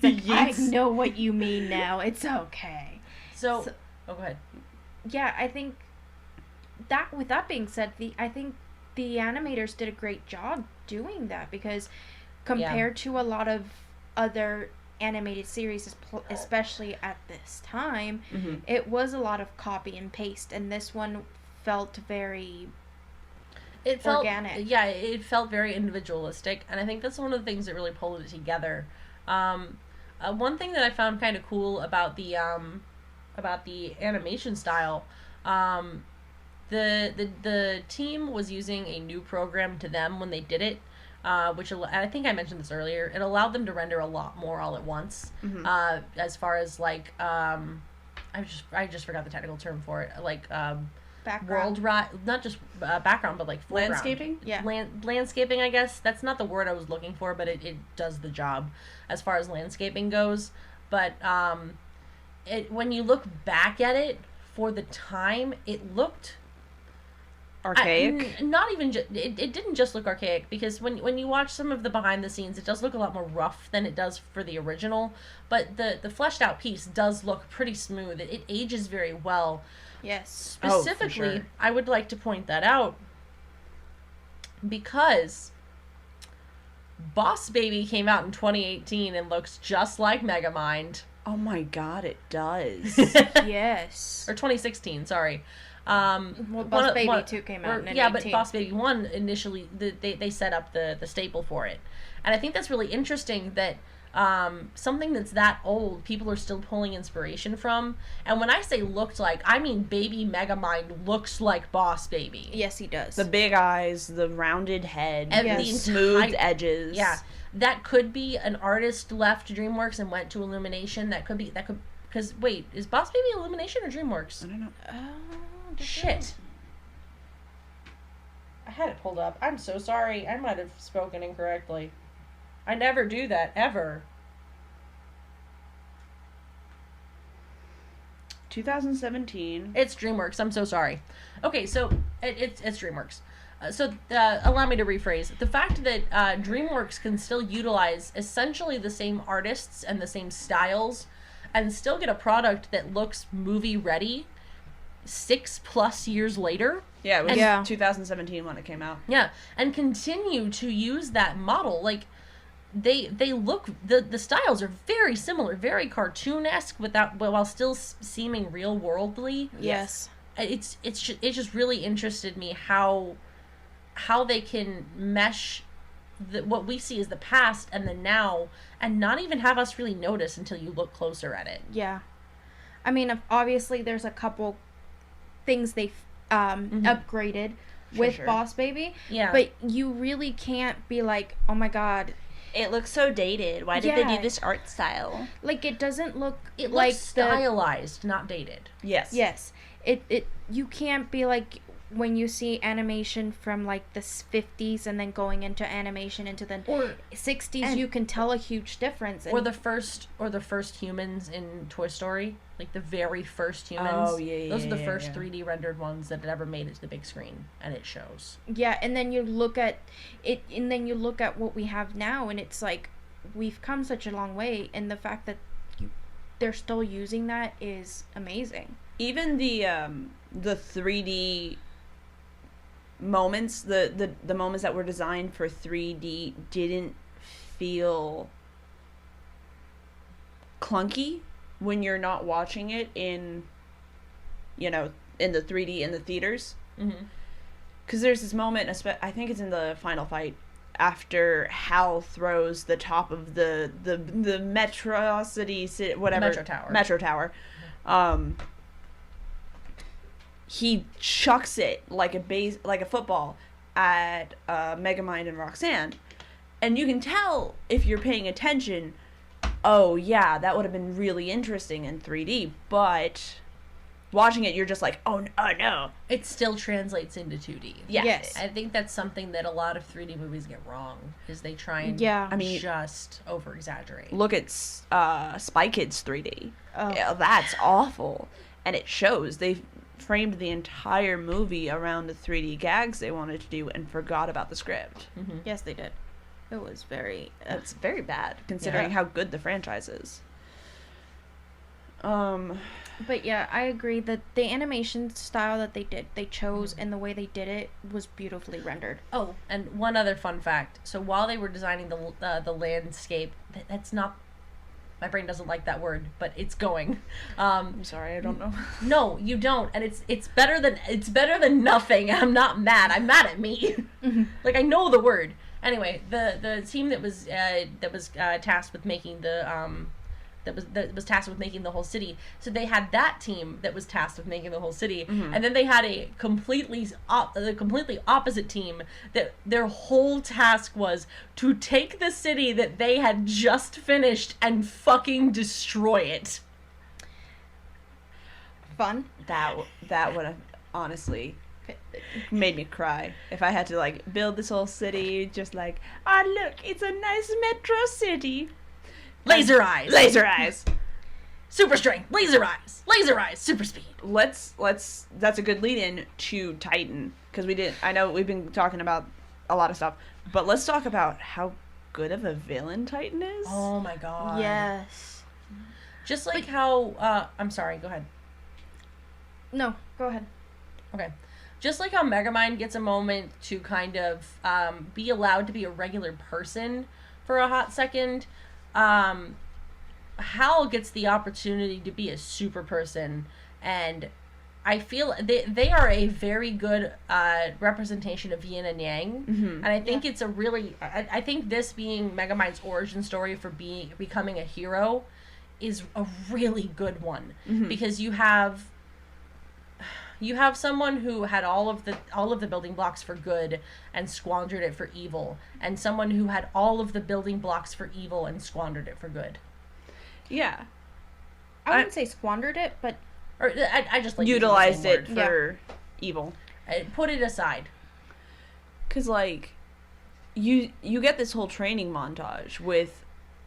like, I know what you mean now. It's okay. So go ahead. Yeah, I think that, with that being said, I think the animators did a great job doing that because compared to a lot of other animated series, especially at this time, it was a lot of copy and paste, and this one felt very organic. Yeah, it felt very individualistic, and I think that's one of the things that really pulled it together. One thing that I found kind of cool about the animation style, the team was using a new program to them when they did it, which, and I think I mentioned this earlier, it allowed them to render a lot more all at once. As far as, like, I just forgot the technical term for it, like, background. Not just background, but like foreground. Landscaping? Yeah. Landscaping, I guess. That's not the word I was looking for, but it does the job as far as landscaping goes. But when you look back at it, for the time, it looked archaic. Not even it didn't just look archaic, because when you watch some of the behind the scenes, it does look a lot more rough than it does for the original, but the fleshed out piece does look pretty smooth. It ages very well. Yes. Specifically, for sure. I would like to point that out because Boss Baby came out in 2018 and looks just like Megamind. Oh my god, it does. Yes. Or 2016, sorry. Well, Boss Baby 2 came out in Yeah, but 18. Boss Baby 1 initially, they set up the staple for it. And I think that's really interesting that something that's that old, people are still pulling inspiration from. And when I say looked like, I mean baby Megamind looks like Boss Baby. Yes, he does. The big eyes, the rounded head, And the smooth edges. Yeah. That could be an artist left DreamWorks and went to Illumination. Because, wait, is Boss Baby Illumination or DreamWorks? I don't know. Shit. I had it pulled up. I'm so sorry. I might have spoken incorrectly. I never do that, ever. 2017. It's DreamWorks. I'm so sorry. Okay, so it's DreamWorks. Allow me to rephrase. The fact that DreamWorks can still utilize essentially the same artists and the same styles and still get a product that looks movie ready 6+ years later. Yeah, it was 2017 when it came out. Yeah, and continue to use that model. Like, they look, the styles are very similar, very cartoonesque while still seeming real worldly. Yes. It just really interested me how they can mesh what we see as the past and the now and not even have us really notice until you look closer at it. Yeah. I mean, obviously there's a couple things they've upgraded with Boss Baby. Yeah. But you really can't be like, oh my god, it looks so dated. Why did they do this art style? Like, it doesn't look It like looks stylized, not dated. Yes. Yes. It you can't be like when you see animation from like the 50s and then going into animation into the 60s, you can tell a huge difference. Or the first humans in Toy Story, like the very first humans. Oh, yeah, Those are the first 3D rendered ones that had ever made it to the big screen, and it shows. Yeah, and then you look at it, and then you look at what we have now, and it's like we've come such a long way, and the fact that they're still using that is amazing. Even the 3D moments, the moments that were designed for 3D didn't feel clunky when you're not watching it in the 3D in the theaters. Because there's this moment, I think it's in the final fight, after Hal throws the top of the Metro Tower. He chucks it like a football at Megamind and Roxanne, and you can tell if you're paying attention. Oh yeah, that would have been really interesting in 3D, but watching it, you're just like, oh no. It still translates into 2D. Yeah. Yes. I think that's something that a lot of 3D movies get wrong, is they try and just over exaggerate. Look at Spy Kids 3D. Oh. Yeah, that's awful, and it shows. They framed the entire movie around the 3D gags they wanted to do and forgot about the script. Yes, they did. It was very That's very bad, considering how good the franchise is. But yeah, I agree that the animation style that they chose and the way they did it was beautifully rendered. Oh, and one other fun fact. So while they were designing the landscape, that's not, my brain doesn't like that word, but it's going. I'm sorry, I don't know. No, you don't, and it's better than nothing. I'm not mad. I'm mad at me. Like, I know the word. Anyway, the team that was tasked with making that was tasked with making the whole city. So they had that team that was tasked with making the whole city, and then they had a completely opposite team that their whole task was to take the city that they had just finished and fucking destroy it. Fun. That would have honestly made me cry if I had to like build this whole city. Just like, look, it's a nice metro city. Laser eyes. Super strength. Laser eyes. Super speed. Let's that's a good lead in to Titan, because I know we've been talking about a lot of stuff, but let's talk about how good of a villain Titan is. Oh my god. Yes. Just like how I'm sorry, go ahead. No, go ahead. Okay. Just like how Megamind gets a moment to kind of be allowed to be a regular person for a hot second, Hal gets the opportunity to be a super person, and I feel they are a very good representation of yin and yang, and I think it's a really I think this being Megamind's origin story for becoming a hero is a really good one, because you have someone who had all of the building blocks for good and squandered it for evil, and someone who had all of the building blocks for evil and squandered it for good. Yeah. I wouldn't say squandered it, but or I just like utilized it for evil. I put it aside. 'Cause like you get this whole training montage with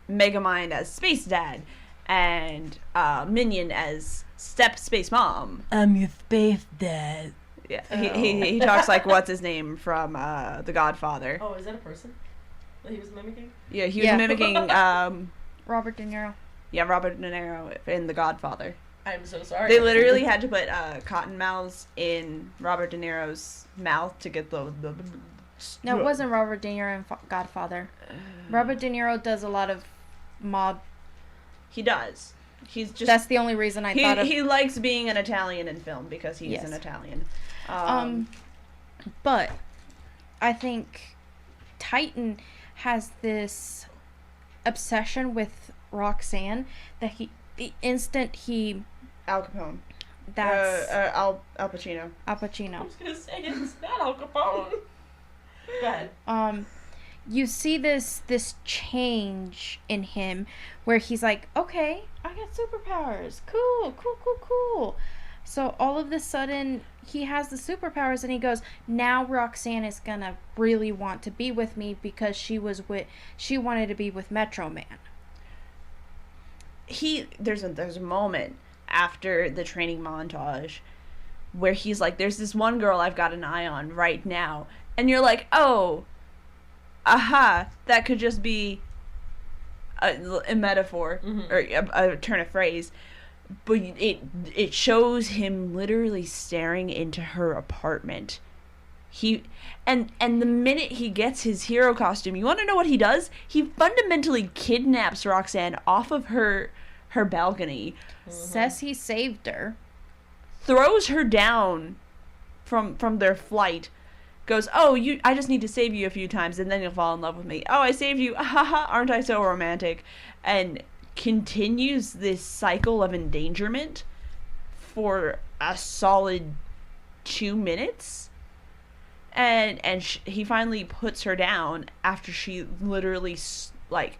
Megamind as Space Dad and Minion as Step Space Mom. I'm your space dad. Yeah, he talks like what's his name from The Godfather. Oh, is that a person that he was mimicking? Yeah, he was mimicking Robert De Niro. Yeah, Robert De Niro in The Godfather. I'm so sorry. They literally had to put cotton mouths in Robert De Niro's mouth to get the No, it wasn't Robert De Niro in Godfather. Robert De Niro does a lot of mob. He does. He's just. That's the only reason I thought of. He likes being an Italian in film because he's an Italian. But I think Titan has this obsession with Roxanne that the instant he Al Capone. That's Al Pacino. Al Pacino. I was gonna say it's not Al Capone. Go ahead. You see this change in him where he's like, okay, I got superpowers. Cool. So all of a sudden he has the superpowers and he goes, now Roxanne is gonna really want to be with me because she wanted to be with Metro Man. There's a moment after the training montage where he's like, there's this one girl I've got an eye on right now, and you're like, oh, aha, that could just be a metaphor or a turn of phrase, but it shows him literally staring into her apartment. And the minute he gets his hero costume, you want to know what he does? He fundamentally kidnaps Roxanne off of her balcony. Says he saved her. Throws her down from their flight. Goes, oh, I just need to save you a few times and then you'll fall in love with me. Oh, I saved you. Haha, aren't I so romantic? And continues this cycle of endangerment for a solid 2 minutes. And he finally puts her down after she literally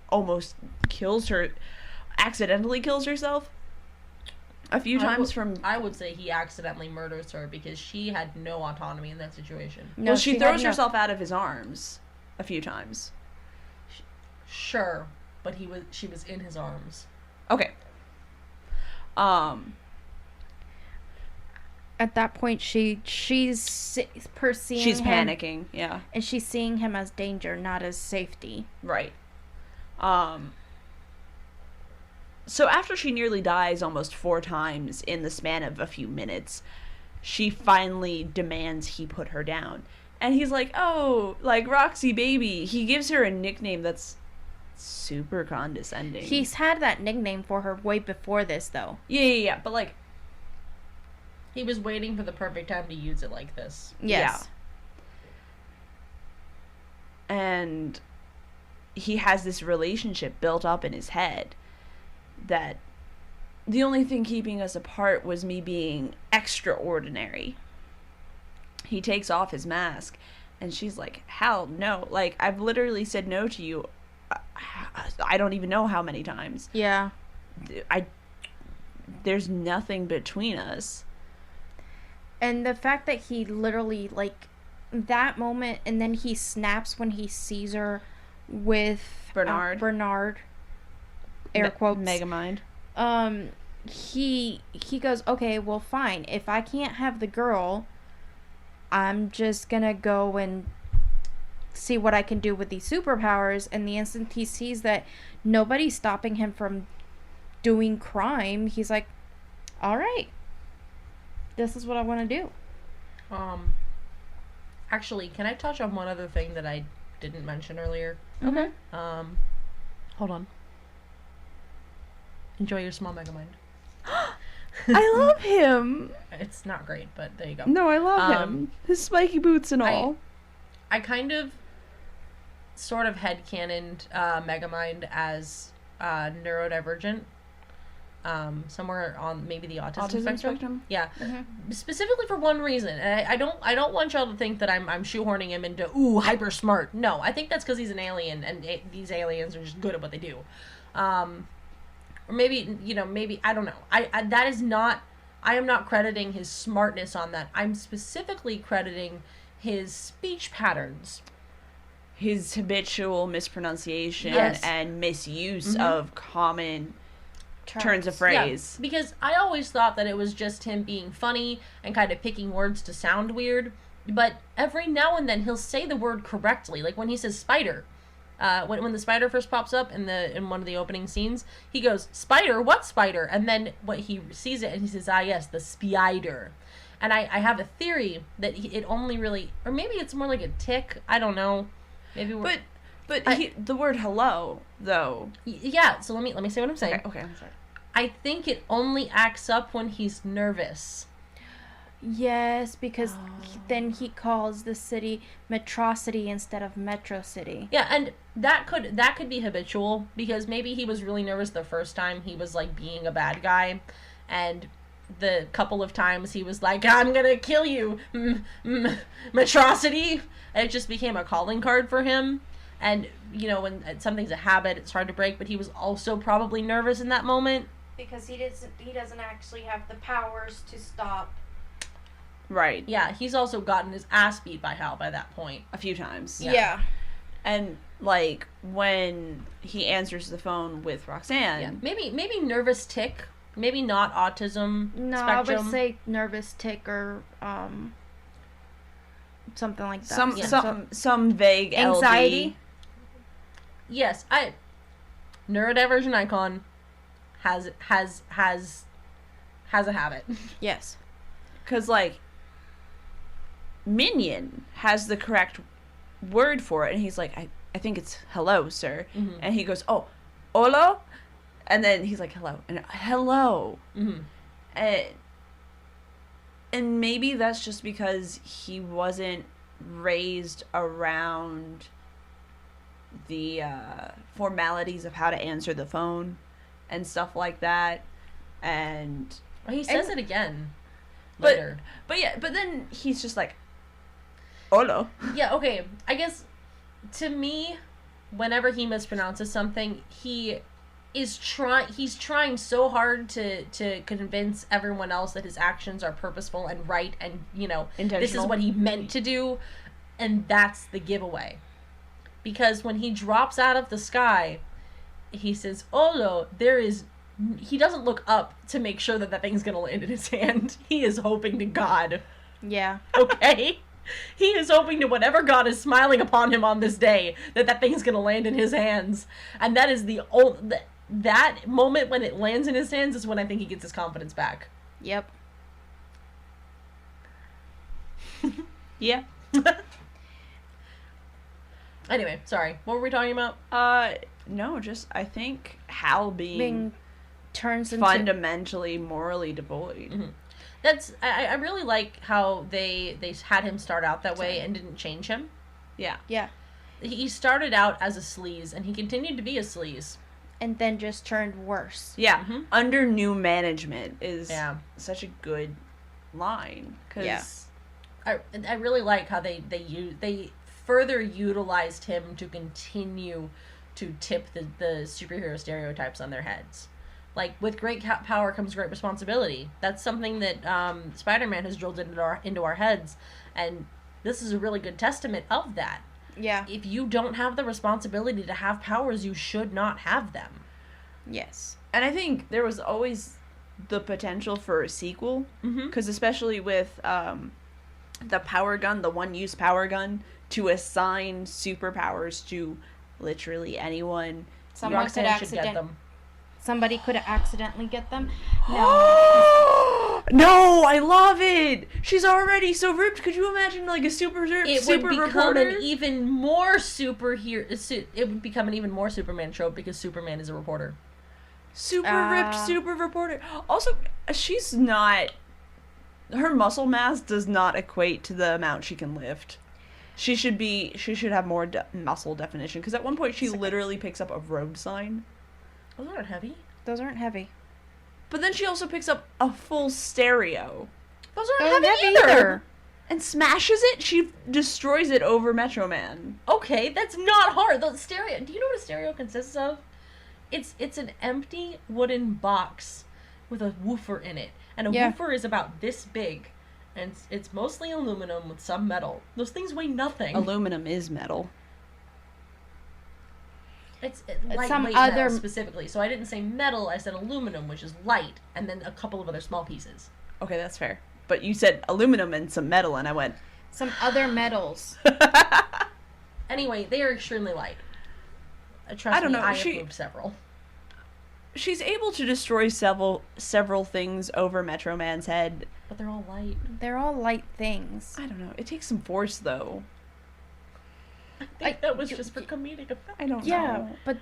almost accidentally kills herself a few times. I would say he accidentally murders her because she had no autonomy in that situation. No, she throws herself out of his arms a few times. Sure, but she was in his arms. Okay. At that point, she's perceiving She's him, panicking, yeah. And she's seeing him as danger, not as safety. Right. So after she nearly dies almost 4 times in the span of a few minutes, she finally demands he put her down. And he's like, oh, like Roxy baby. He gives her a nickname that's super condescending. He's had that nickname for her way before this, though. Yeah, but like... He was waiting for the perfect time to use it like this. Yes. Yeah. And he has this relationship built up in his head that the only thing keeping us apart was me being extraordinary. He takes off his mask and she's like, hell no. Like, I've literally said no to you. I don't even know how many times. Yeah. There's nothing between us. And the fact that he literally, like, that moment, and then he snaps when he sees her with Bernard, air quotes. Megamind. He goes, okay, well, fine. If I can't have the girl, I'm just gonna go and see what I can do with these superpowers. And the instant he sees that nobody's stopping him from doing crime, he's like, all right. This is what I want to do. Actually, can I touch on one other thing that I didn't mention earlier? Okay. Hold on. Enjoy your small Megamind. I love him. It's not great, but there you go. No, I love him. His spiky boots and all. I kind of sort of headcanoned Megamind as neurodivergent. Somewhere on maybe the autism spectrum. Yeah, specifically for one reason. And I don't want y'all to think that I'm shoehorning him into hyper smart. No, I think that's because he's an alien, and these aliens are just good at what they do. Or maybe maybe I don't know. That is not. I am not crediting his smartness on that. I'm specifically crediting his speech patterns. His habitual mispronunciation and misuse Mm-hmm. of common turns of phrase. Yeah, because I always thought that it was just him being funny and kind of picking words to sound weird. But every now and then he'll say the word correctly. Like when he says spider. When the spider first pops up in one of the opening scenes, he goes, "Spider? What spider?" And then when he sees it and he says, "Ah, yes, the spider." And I have a theory that it only really, or maybe it's more like a tick. I don't know. Maybe we're, But the word hello, though. Yeah, so let me say what I'm saying. Okay, I'm sorry. I think it only acts up when he's nervous. Yes, because then he calls the city Metrocity instead of Metro City. Yeah, and that could be habitual, because maybe he was really nervous the first time he was like being a bad guy, and the couple of times he was like, "I'm gonna kill you, Metrocity," and it just became a calling card for him. And when something's a habit, it's hard to break. But he was also probably nervous in that moment Because he doesn't actually have the powers to stop. Right. Yeah, he's also gotten his ass beat by Hal by that point. A few times. Yeah. And like when he answers the phone with Roxanne. Yeah, maybe nervous tick, maybe not autism No, spectrum. I would say nervous tick or something like that. Some vague anxiety. LD. Yes, neurodivergent icon has a habit. Yes. Because like Minion has the correct word for it, and he's like, I think it's hello, sir. Mm-hmm. And he goes, oh, hola? And then he's like, hello. And hello. Mm-hmm. And maybe that's just because he wasn't raised around the formalities of how to answer the phone and stuff like that. And He says it again later. But then he's just like, hola. Yeah, okay. I guess, to me, whenever he mispronounces something, he's trying so hard to convince everyone else that his actions are purposeful and right, and this is what he meant to do, and that's the giveaway. Because when he drops out of the sky, he says, "Olo," he doesn't look up to make sure that thing's gonna land in his hand. He is hoping to God. Yeah. Okay? He is hoping to whatever God is smiling upon him on this day that thing's gonna land in his hands. And that is that moment when it lands in his hands is when I think he gets his confidence back. Yep. Yeah. Anyway, sorry. What were we talking about? No, just I think Hal being turns into fundamentally morally devoid. Mm-hmm. That's I really like how they had him start out that way and didn't change him. Yeah. Yeah. He started out as a sleaze, and he continued to be a sleaze. And then just turned worse. Yeah. Mm-hmm. Under new management is such a good line. Cause I really like how they further utilized him to continue to tip the superhero stereotypes on their heads. Like, with great power comes great responsibility. That's something that Spider-Man has drilled into our heads, and this is a really good testament of that. Yeah. If you don't have the responsibility to have powers, you should not have them. Yes. And I think there was always the potential for a sequel, because especially with the power gun, the one-use power gun, to assign superpowers to literally anyone. Someone could Somebody could accidentally get them. No. No, I love it. She's already so ripped. Could you imagine like a super would become reporter? an even more superhero. It would become an even more Superman trope because Superman is a reporter. Super ripped, super reporter. Also, she's not... Her muscle mass does not equate to the amount she can lift. She should have more muscle definition, because at one point she literally picks up a road sign. Those aren't heavy. Those aren't heavy. But then she also picks up a full stereo. Those aren't heavy either. And smashes it. She destroys it over Metro Man. Okay, that's not hard. The stereo. Do you know what a stereo consists of? It's an empty wooden box with a woofer in it, and a woofer is about this big, and it's mostly aluminum with some metal. Those things weigh nothing. Aluminum is metal. It's lightweight some metal other specifically. So I didn't say metal. I said aluminum, which is light, and then a couple of other small pieces. Okay, that's fair. But you said aluminum and some metal, and I went... Some other metals. Anyway, they are extremely light. Trust me, I have moved several. She's able to destroy several things over Metro Man's head. But they're all light. They're all light things. I don't know. It takes some force, though. I think that was just for comedic effect. I don't know. Yeah, but...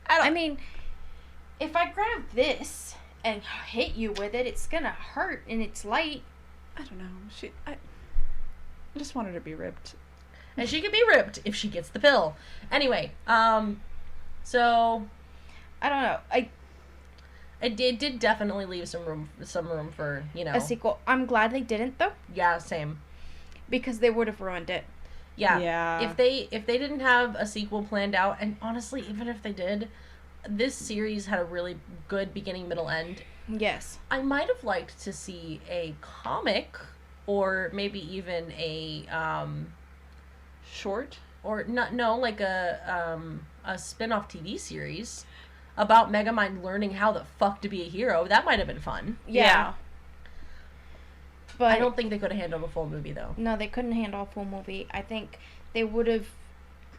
I mean, if I grab this and hit you with it, it's gonna hurt, and it's light. I don't know. I just want her to be ripped. And she can be ripped if she gets the pill. Anyway, so I don't know. It did definitely leave some room for, you know, a sequel. I'm glad they didn't, though. Yeah, same. Because they would have ruined it. Yeah. If they didn't have a sequel planned out, and honestly, even if they did, this series had a really good beginning, middle, end. Yes. I might have liked to see a comic, or maybe even a short, or like a spin-off TV series about Megamind learning how the fuck to be a hero. That might have been fun. Yeah. But I don't think they could have handled a full movie, though. No, they couldn't handle a full movie. I think they would have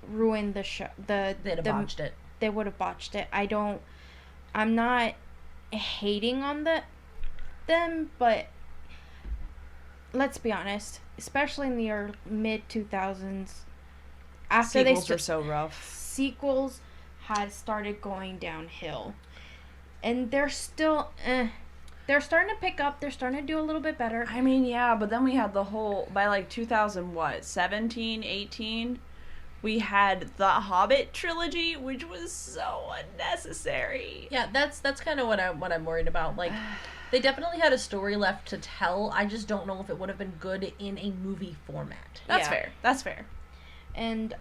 ruined the show. They'd have botched it. They would have botched it. I'm not hating on them, but let's be honest. Especially in the mid 2000s, after sequels were so rough. Sequels had started going downhill, and they're still. They're starting to pick up. They're starting to do a little bit better. I mean, yeah, but then we had the whole... By, like, 17, 18, we had the Hobbit trilogy, which was so unnecessary. Yeah, that's kind of what I'm worried about. Like, they definitely had a story left to tell. I just don't know if it would have been good in a movie format. That's fair. That's fair. And,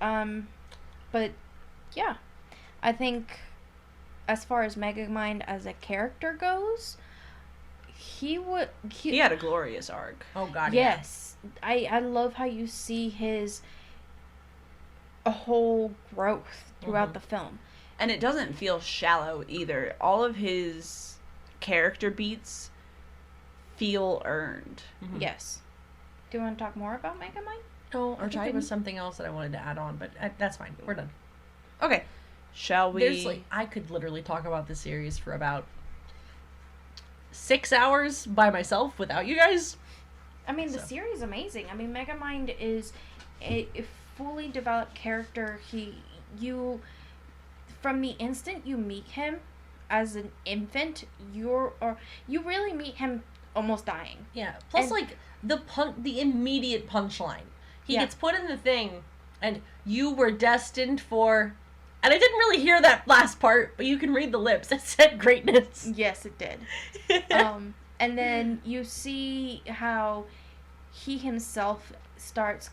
but, yeah. I think, as far as Megamind as a character goes... He had a glorious arc. Oh god, yes. Yeah. I love how you see his whole growth throughout the film. And it doesn't feel shallow either. All of his character beats feel earned. Mm-hmm. Yes. Do you want to talk more about Megamind? No, I think there was something else that I wanted to add on, but that's fine. We're done. Okay. Shall we... I could literally talk about this series for about 6 hours by myself without you guys. I mean, the series is amazing. I mean, Megamind is a fully developed character. From the instant you meet him as an infant, you really meet him almost dying. Yeah. Plus, the immediate punchline. He gets put in the thing, and you were destined for. And I didn't really hear that last part, but you can read the lips. It said greatness. Yes, it did. And then you see how he himself starts...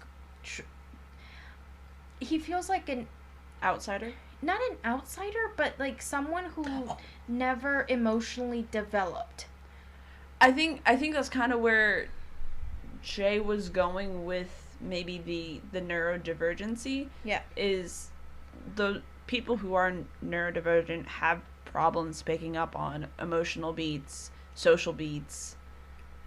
he feels like an... outsider? Not an outsider, but like someone who never emotionally developed. I think that's kind of where Jay was going with maybe the neurodivergency. Yeah. Is the people who are neurodivergent have problems picking up on emotional beats, social beats.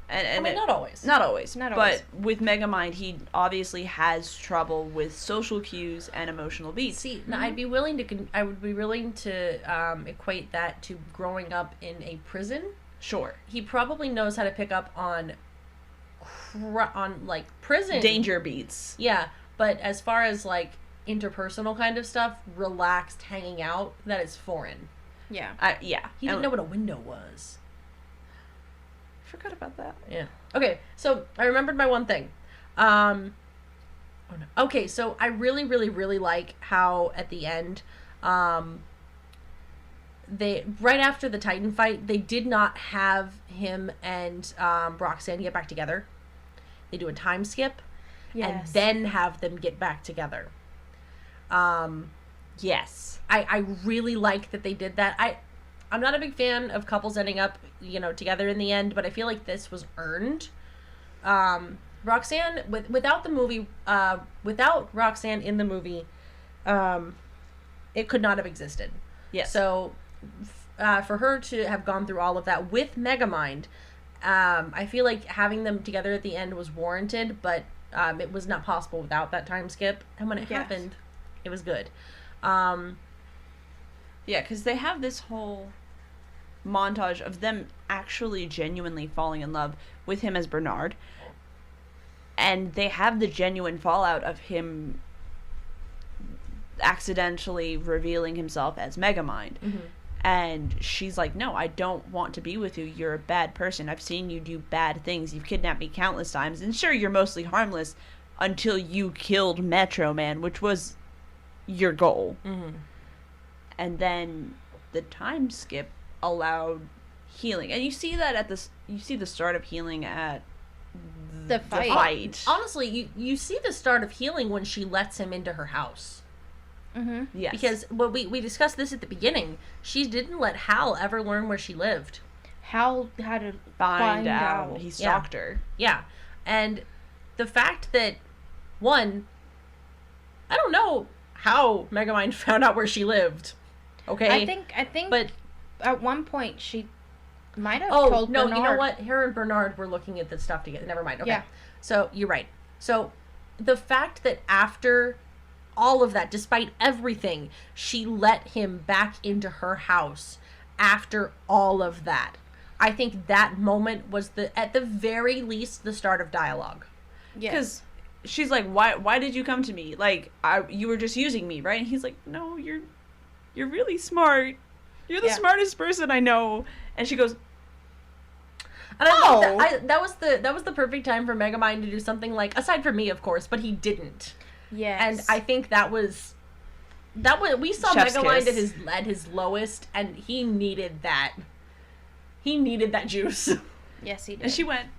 And I mean, not always. Not always. But with Megamind, he obviously has trouble with social cues and emotional beats. See, now I would be willing to equate that to growing up in a prison. Sure. He probably knows how to pick up on like prison danger beats. Yeah, but as far as like interpersonal kind of stuff, relaxed hanging out, that is foreign. Yeah. Yeah. He didn't know what a window was. I forgot about that. Yeah. Okay, so I remembered my one thing. Okay, so I really, really, really like how at the end, they right after the Titan fight, they did not have him and Roxanne get back together. They do a time skip, and then have them get back together. Yes. I really like that they did that. I'm not a big fan of couples ending up, together in the end, but I feel like this was earned. Roxanne, without the movie, without Roxanne in the movie, it could not have existed. Yes. So, for her to have gone through all of that with Megamind, I feel like having them together at the end was warranted, but it was not possible without that time skip. And when it happened, it was good. Yeah, because they have this whole montage of them actually genuinely falling in love with him as Bernard. And they have the genuine fallout of him accidentally revealing himself as Megamind. Mm-hmm. And she's like, no, I don't want to be with you. You're a bad person. I've seen you do bad things. You've kidnapped me countless times. And sure, you're mostly harmless until you killed Metro Man, which was your goal. Mm-hmm. And then the time skip allowed healing. And you see that you see the start of healing at The fight. Honestly, you see the start of healing when she lets him into her house. Mm-hmm. Yes. Because we discussed this at the beginning. She didn't let Hal ever learn where she lived. Hal had to find out. He stalked her. Yeah. And the fact that, one, I don't know how Megamind found out where she lived. Okay? I think but at one point she might have told no, Bernard. you know what? Her and Bernard were looking at this stuff together. Never mind. Okay. Yeah. So, you're right. So, the fact that after all of that, despite everything, she let him back into her house after all of that. I think that moment was at the very least the start of dialogue. Yes. Because she's like, why did you come to me? Like, you were just using me, right? And he's like, no, you're really smart. You're the smartest person I know. And she goes, and I like that. That was the perfect time for Megamind to do something like, aside from me, of course, but he didn't. Yes. And I think that was we saw Chef's Megamind kiss. at his lowest, and he needed that. He needed that juice. Yes, he did. and she went,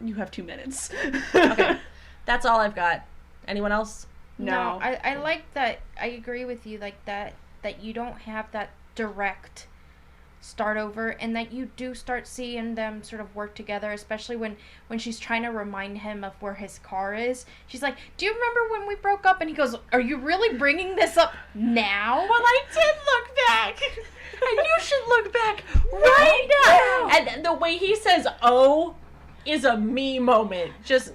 you have 2 minutes. Okay. That's all I've got. Anyone else? No. I like that. I agree with you, like that you don't have that direct start over, and that you do start seeing them sort of work together, especially when she's trying to remind him of where his car is. She's like, do you remember when we broke up? And he goes, are you really bringing this up now? Well, I did look back. And you should look back right now. And the way he says, oh, is a me moment. Just,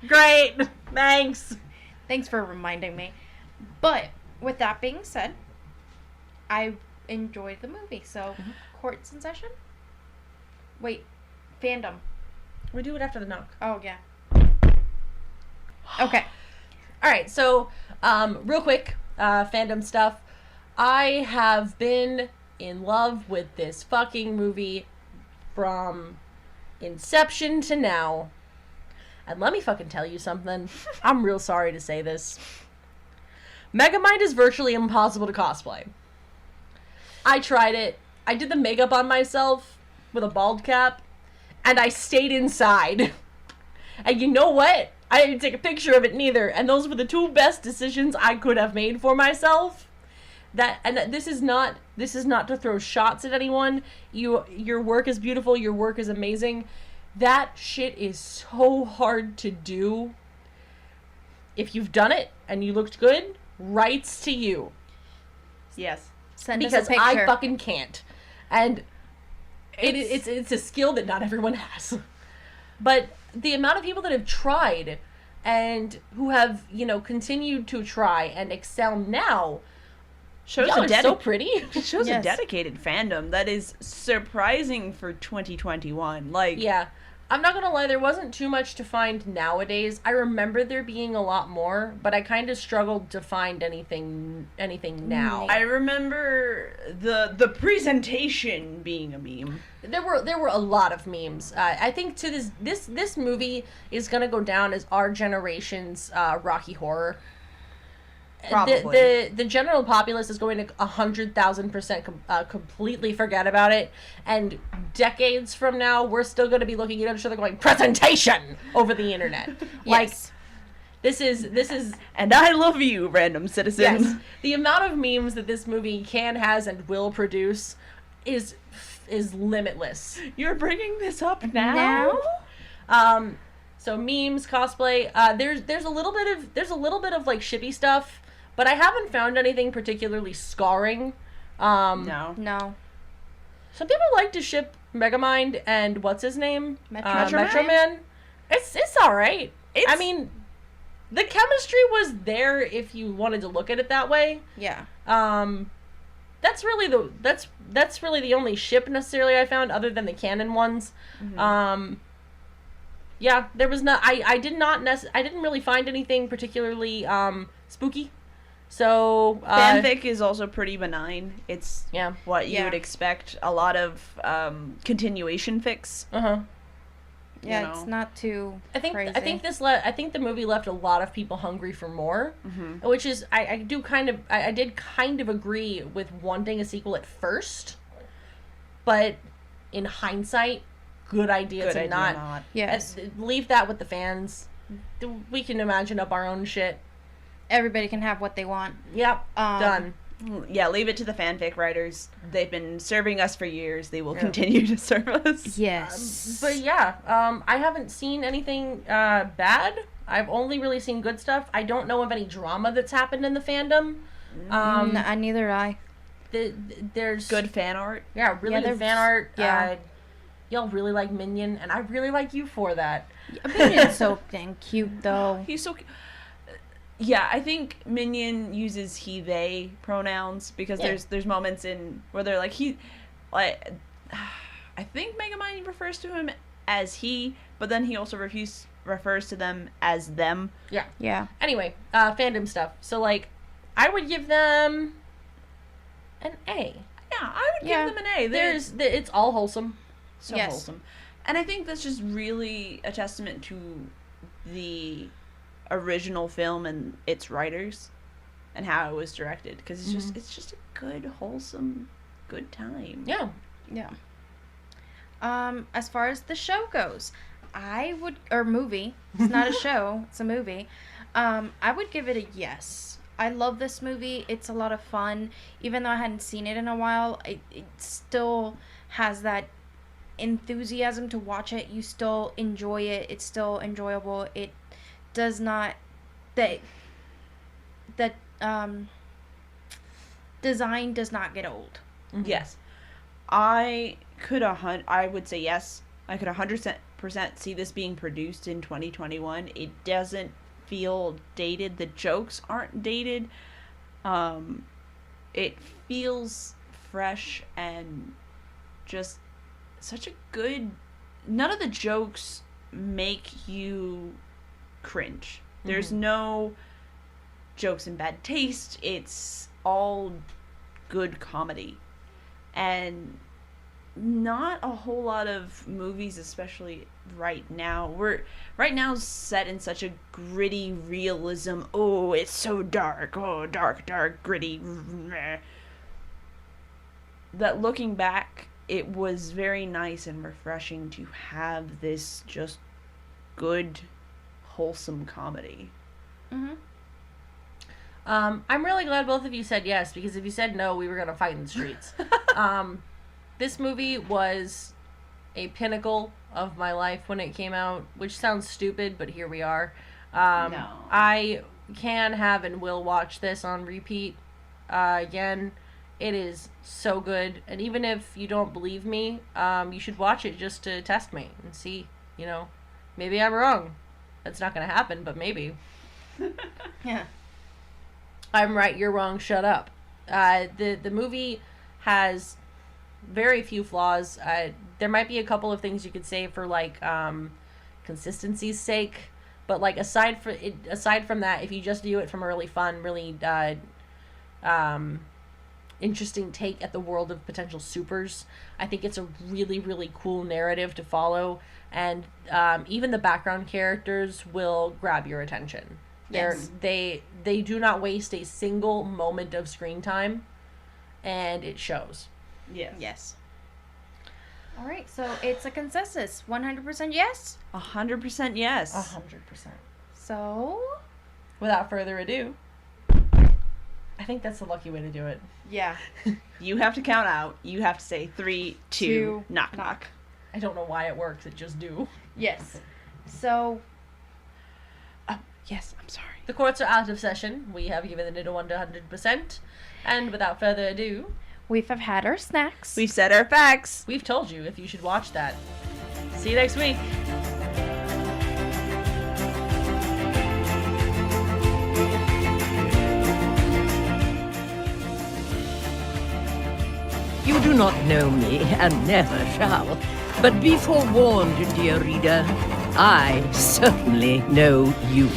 great. Thanks. Thanks for reminding me. But with that being said, I enjoyed the movie. So, court's in session? Wait, fandom. We do it after the knock. Oh, yeah. Okay. All right, so real quick, fandom stuff. I have been in love with this fucking movie from inception to now. And let me fucking tell you something. I'm real sorry to say this. Megamind is virtually impossible to cosplay. I tried it. I did the makeup on myself with a bald cap, and I stayed inside. And you know what? I didn't take a picture of it neither, and those were the two best decisions I could have made for myself. This is not to throw shots at anyone. Your work is beautiful, your work is amazing. That shit is so hard to do. If you've done it and you looked good, rights to you. Yes. Send us Because a picture. I fucking can't. And it's a skill that not everyone has. But the amount of people that have tried and who have, continued to try and excel now Shows y'all a are so pretty. shows Yes. a dedicated fandom that is surprising for 2021. Like, Yeah. I'm not gonna lie, there wasn't too much to find nowadays. I remember there being a lot more, but I kind of struggled to find anything now. I remember the presentation being a meme. There were a lot of memes. I think to this movie is gonna go down as our generation's Rocky Horror. Probably. The general populace is going to 100,000% completely forget about it, and decades from now, we're still going to be looking at each other going presentation over the internet. Like, this is, and I love you, random citizen. yes, the amount of memes that this movie has, and will produce is limitless. You're bringing this up now? So memes, cosplay. There's a little bit of like shippy stuff, but I haven't found anything particularly scarring. No. Some people like to ship Megamind and what's his name, Metro Man. It's all right. It's- I mean, the chemistry was there if you wanted to look at it that way. Yeah. That's really the only ship necessarily I found other than the canon ones. Mm-hmm. Yeah, there was not. I didn't really find anything particularly spooky. So fanfic is also pretty benign. It's what you Yeah. would expect. A lot of continuation fics. Yeah, it's not too crazy. I think the movie left a lot of people hungry for more, which is I did kind of agree with wanting a sequel at first, but in hindsight, good idea to not. Yes. Leave that with the fans. We can imagine up our own shit. Everybody can have what they want. Yep. Done. Yeah, leave it to the fanfic writers. They've been serving us for years. They will continue to serve us. Yes. But yeah, I haven't seen anything bad. I've only really seen good stuff. I don't know of any drama that's happened in the fandom. Neither I. There's Good fan art. Yeah, really good fan art. Yeah. Y'all really like Minion, and I really like you for that. Minion's so dang cute, though. He's so cute. Yeah, I think Minion uses he, they pronouns because there's moments in where they're like I think Megamind refers to him as he, but then he also refers to them as them. Yeah. Yeah. Anyway, fandom stuff. So like, I would give them an A. Yeah, I would give them an A. It's all wholesome. So wholesome. And I think that's just really a testament to the original film and its writers and how it was directed, because it's just a good, wholesome, good time. Yeah. As far as the show goes, movie, it's not a show, it's a movie, I would give it a yes. I love this movie. It's a lot of fun. Even though I hadn't seen it in a while, it still has that enthusiasm to watch it. You still enjoy it. It's still enjoyable. It does not, the design does not get old. Yes. I would say yes. I could 100% see this being produced in 2021. It doesn't feel dated. The jokes aren't dated. It feels fresh and just such a good... None of the jokes make you cringe. There's no jokes in bad taste. It's all good comedy. And not a whole lot of movies, especially right now. Right now set in such a gritty realism. Oh, it's so dark. Oh, dark, gritty. That looking back, it was very nice and refreshing to have this just good, wholesome comedy. I'm really glad both of you said yes, because if you said no, we were going to fight in the streets. This movie was a pinnacle of my life when it came out, which sounds stupid, but here we are. No. I can have and will watch this on repeat again. It is so good, and even if you don't believe me, you should watch it just to test me and see, maybe I'm wrong. That's not going to happen, but maybe. Yeah. I'm right, you're wrong, shut up. The movie has very few flaws. There might be a couple of things you could say for like consistency's sake, but like aside from that, if you just do it from a really fun, really interesting take at the world of potential supers, I think it's a really, really cool narrative to follow, and even the background characters will grab your attention. Yes. They do not waste a single moment of screen time, and it shows. Yes. All right, so it's a consensus. 100% yes? 100% yes. 100%. So? Without further ado, I think that's the lucky way to do it. Yeah. You have to count out. You have to say 3, 2, knock, knock. I don't know why it works. It just do. Yes. So... yes, I'm sorry. The courts are out of session. We have given it a 100%. And without further ado... We've had our snacks. We've said our facts. We've told you if you should watch that. See you next week. You do not know me, and never shall. But be forewarned, dear reader, I certainly know you.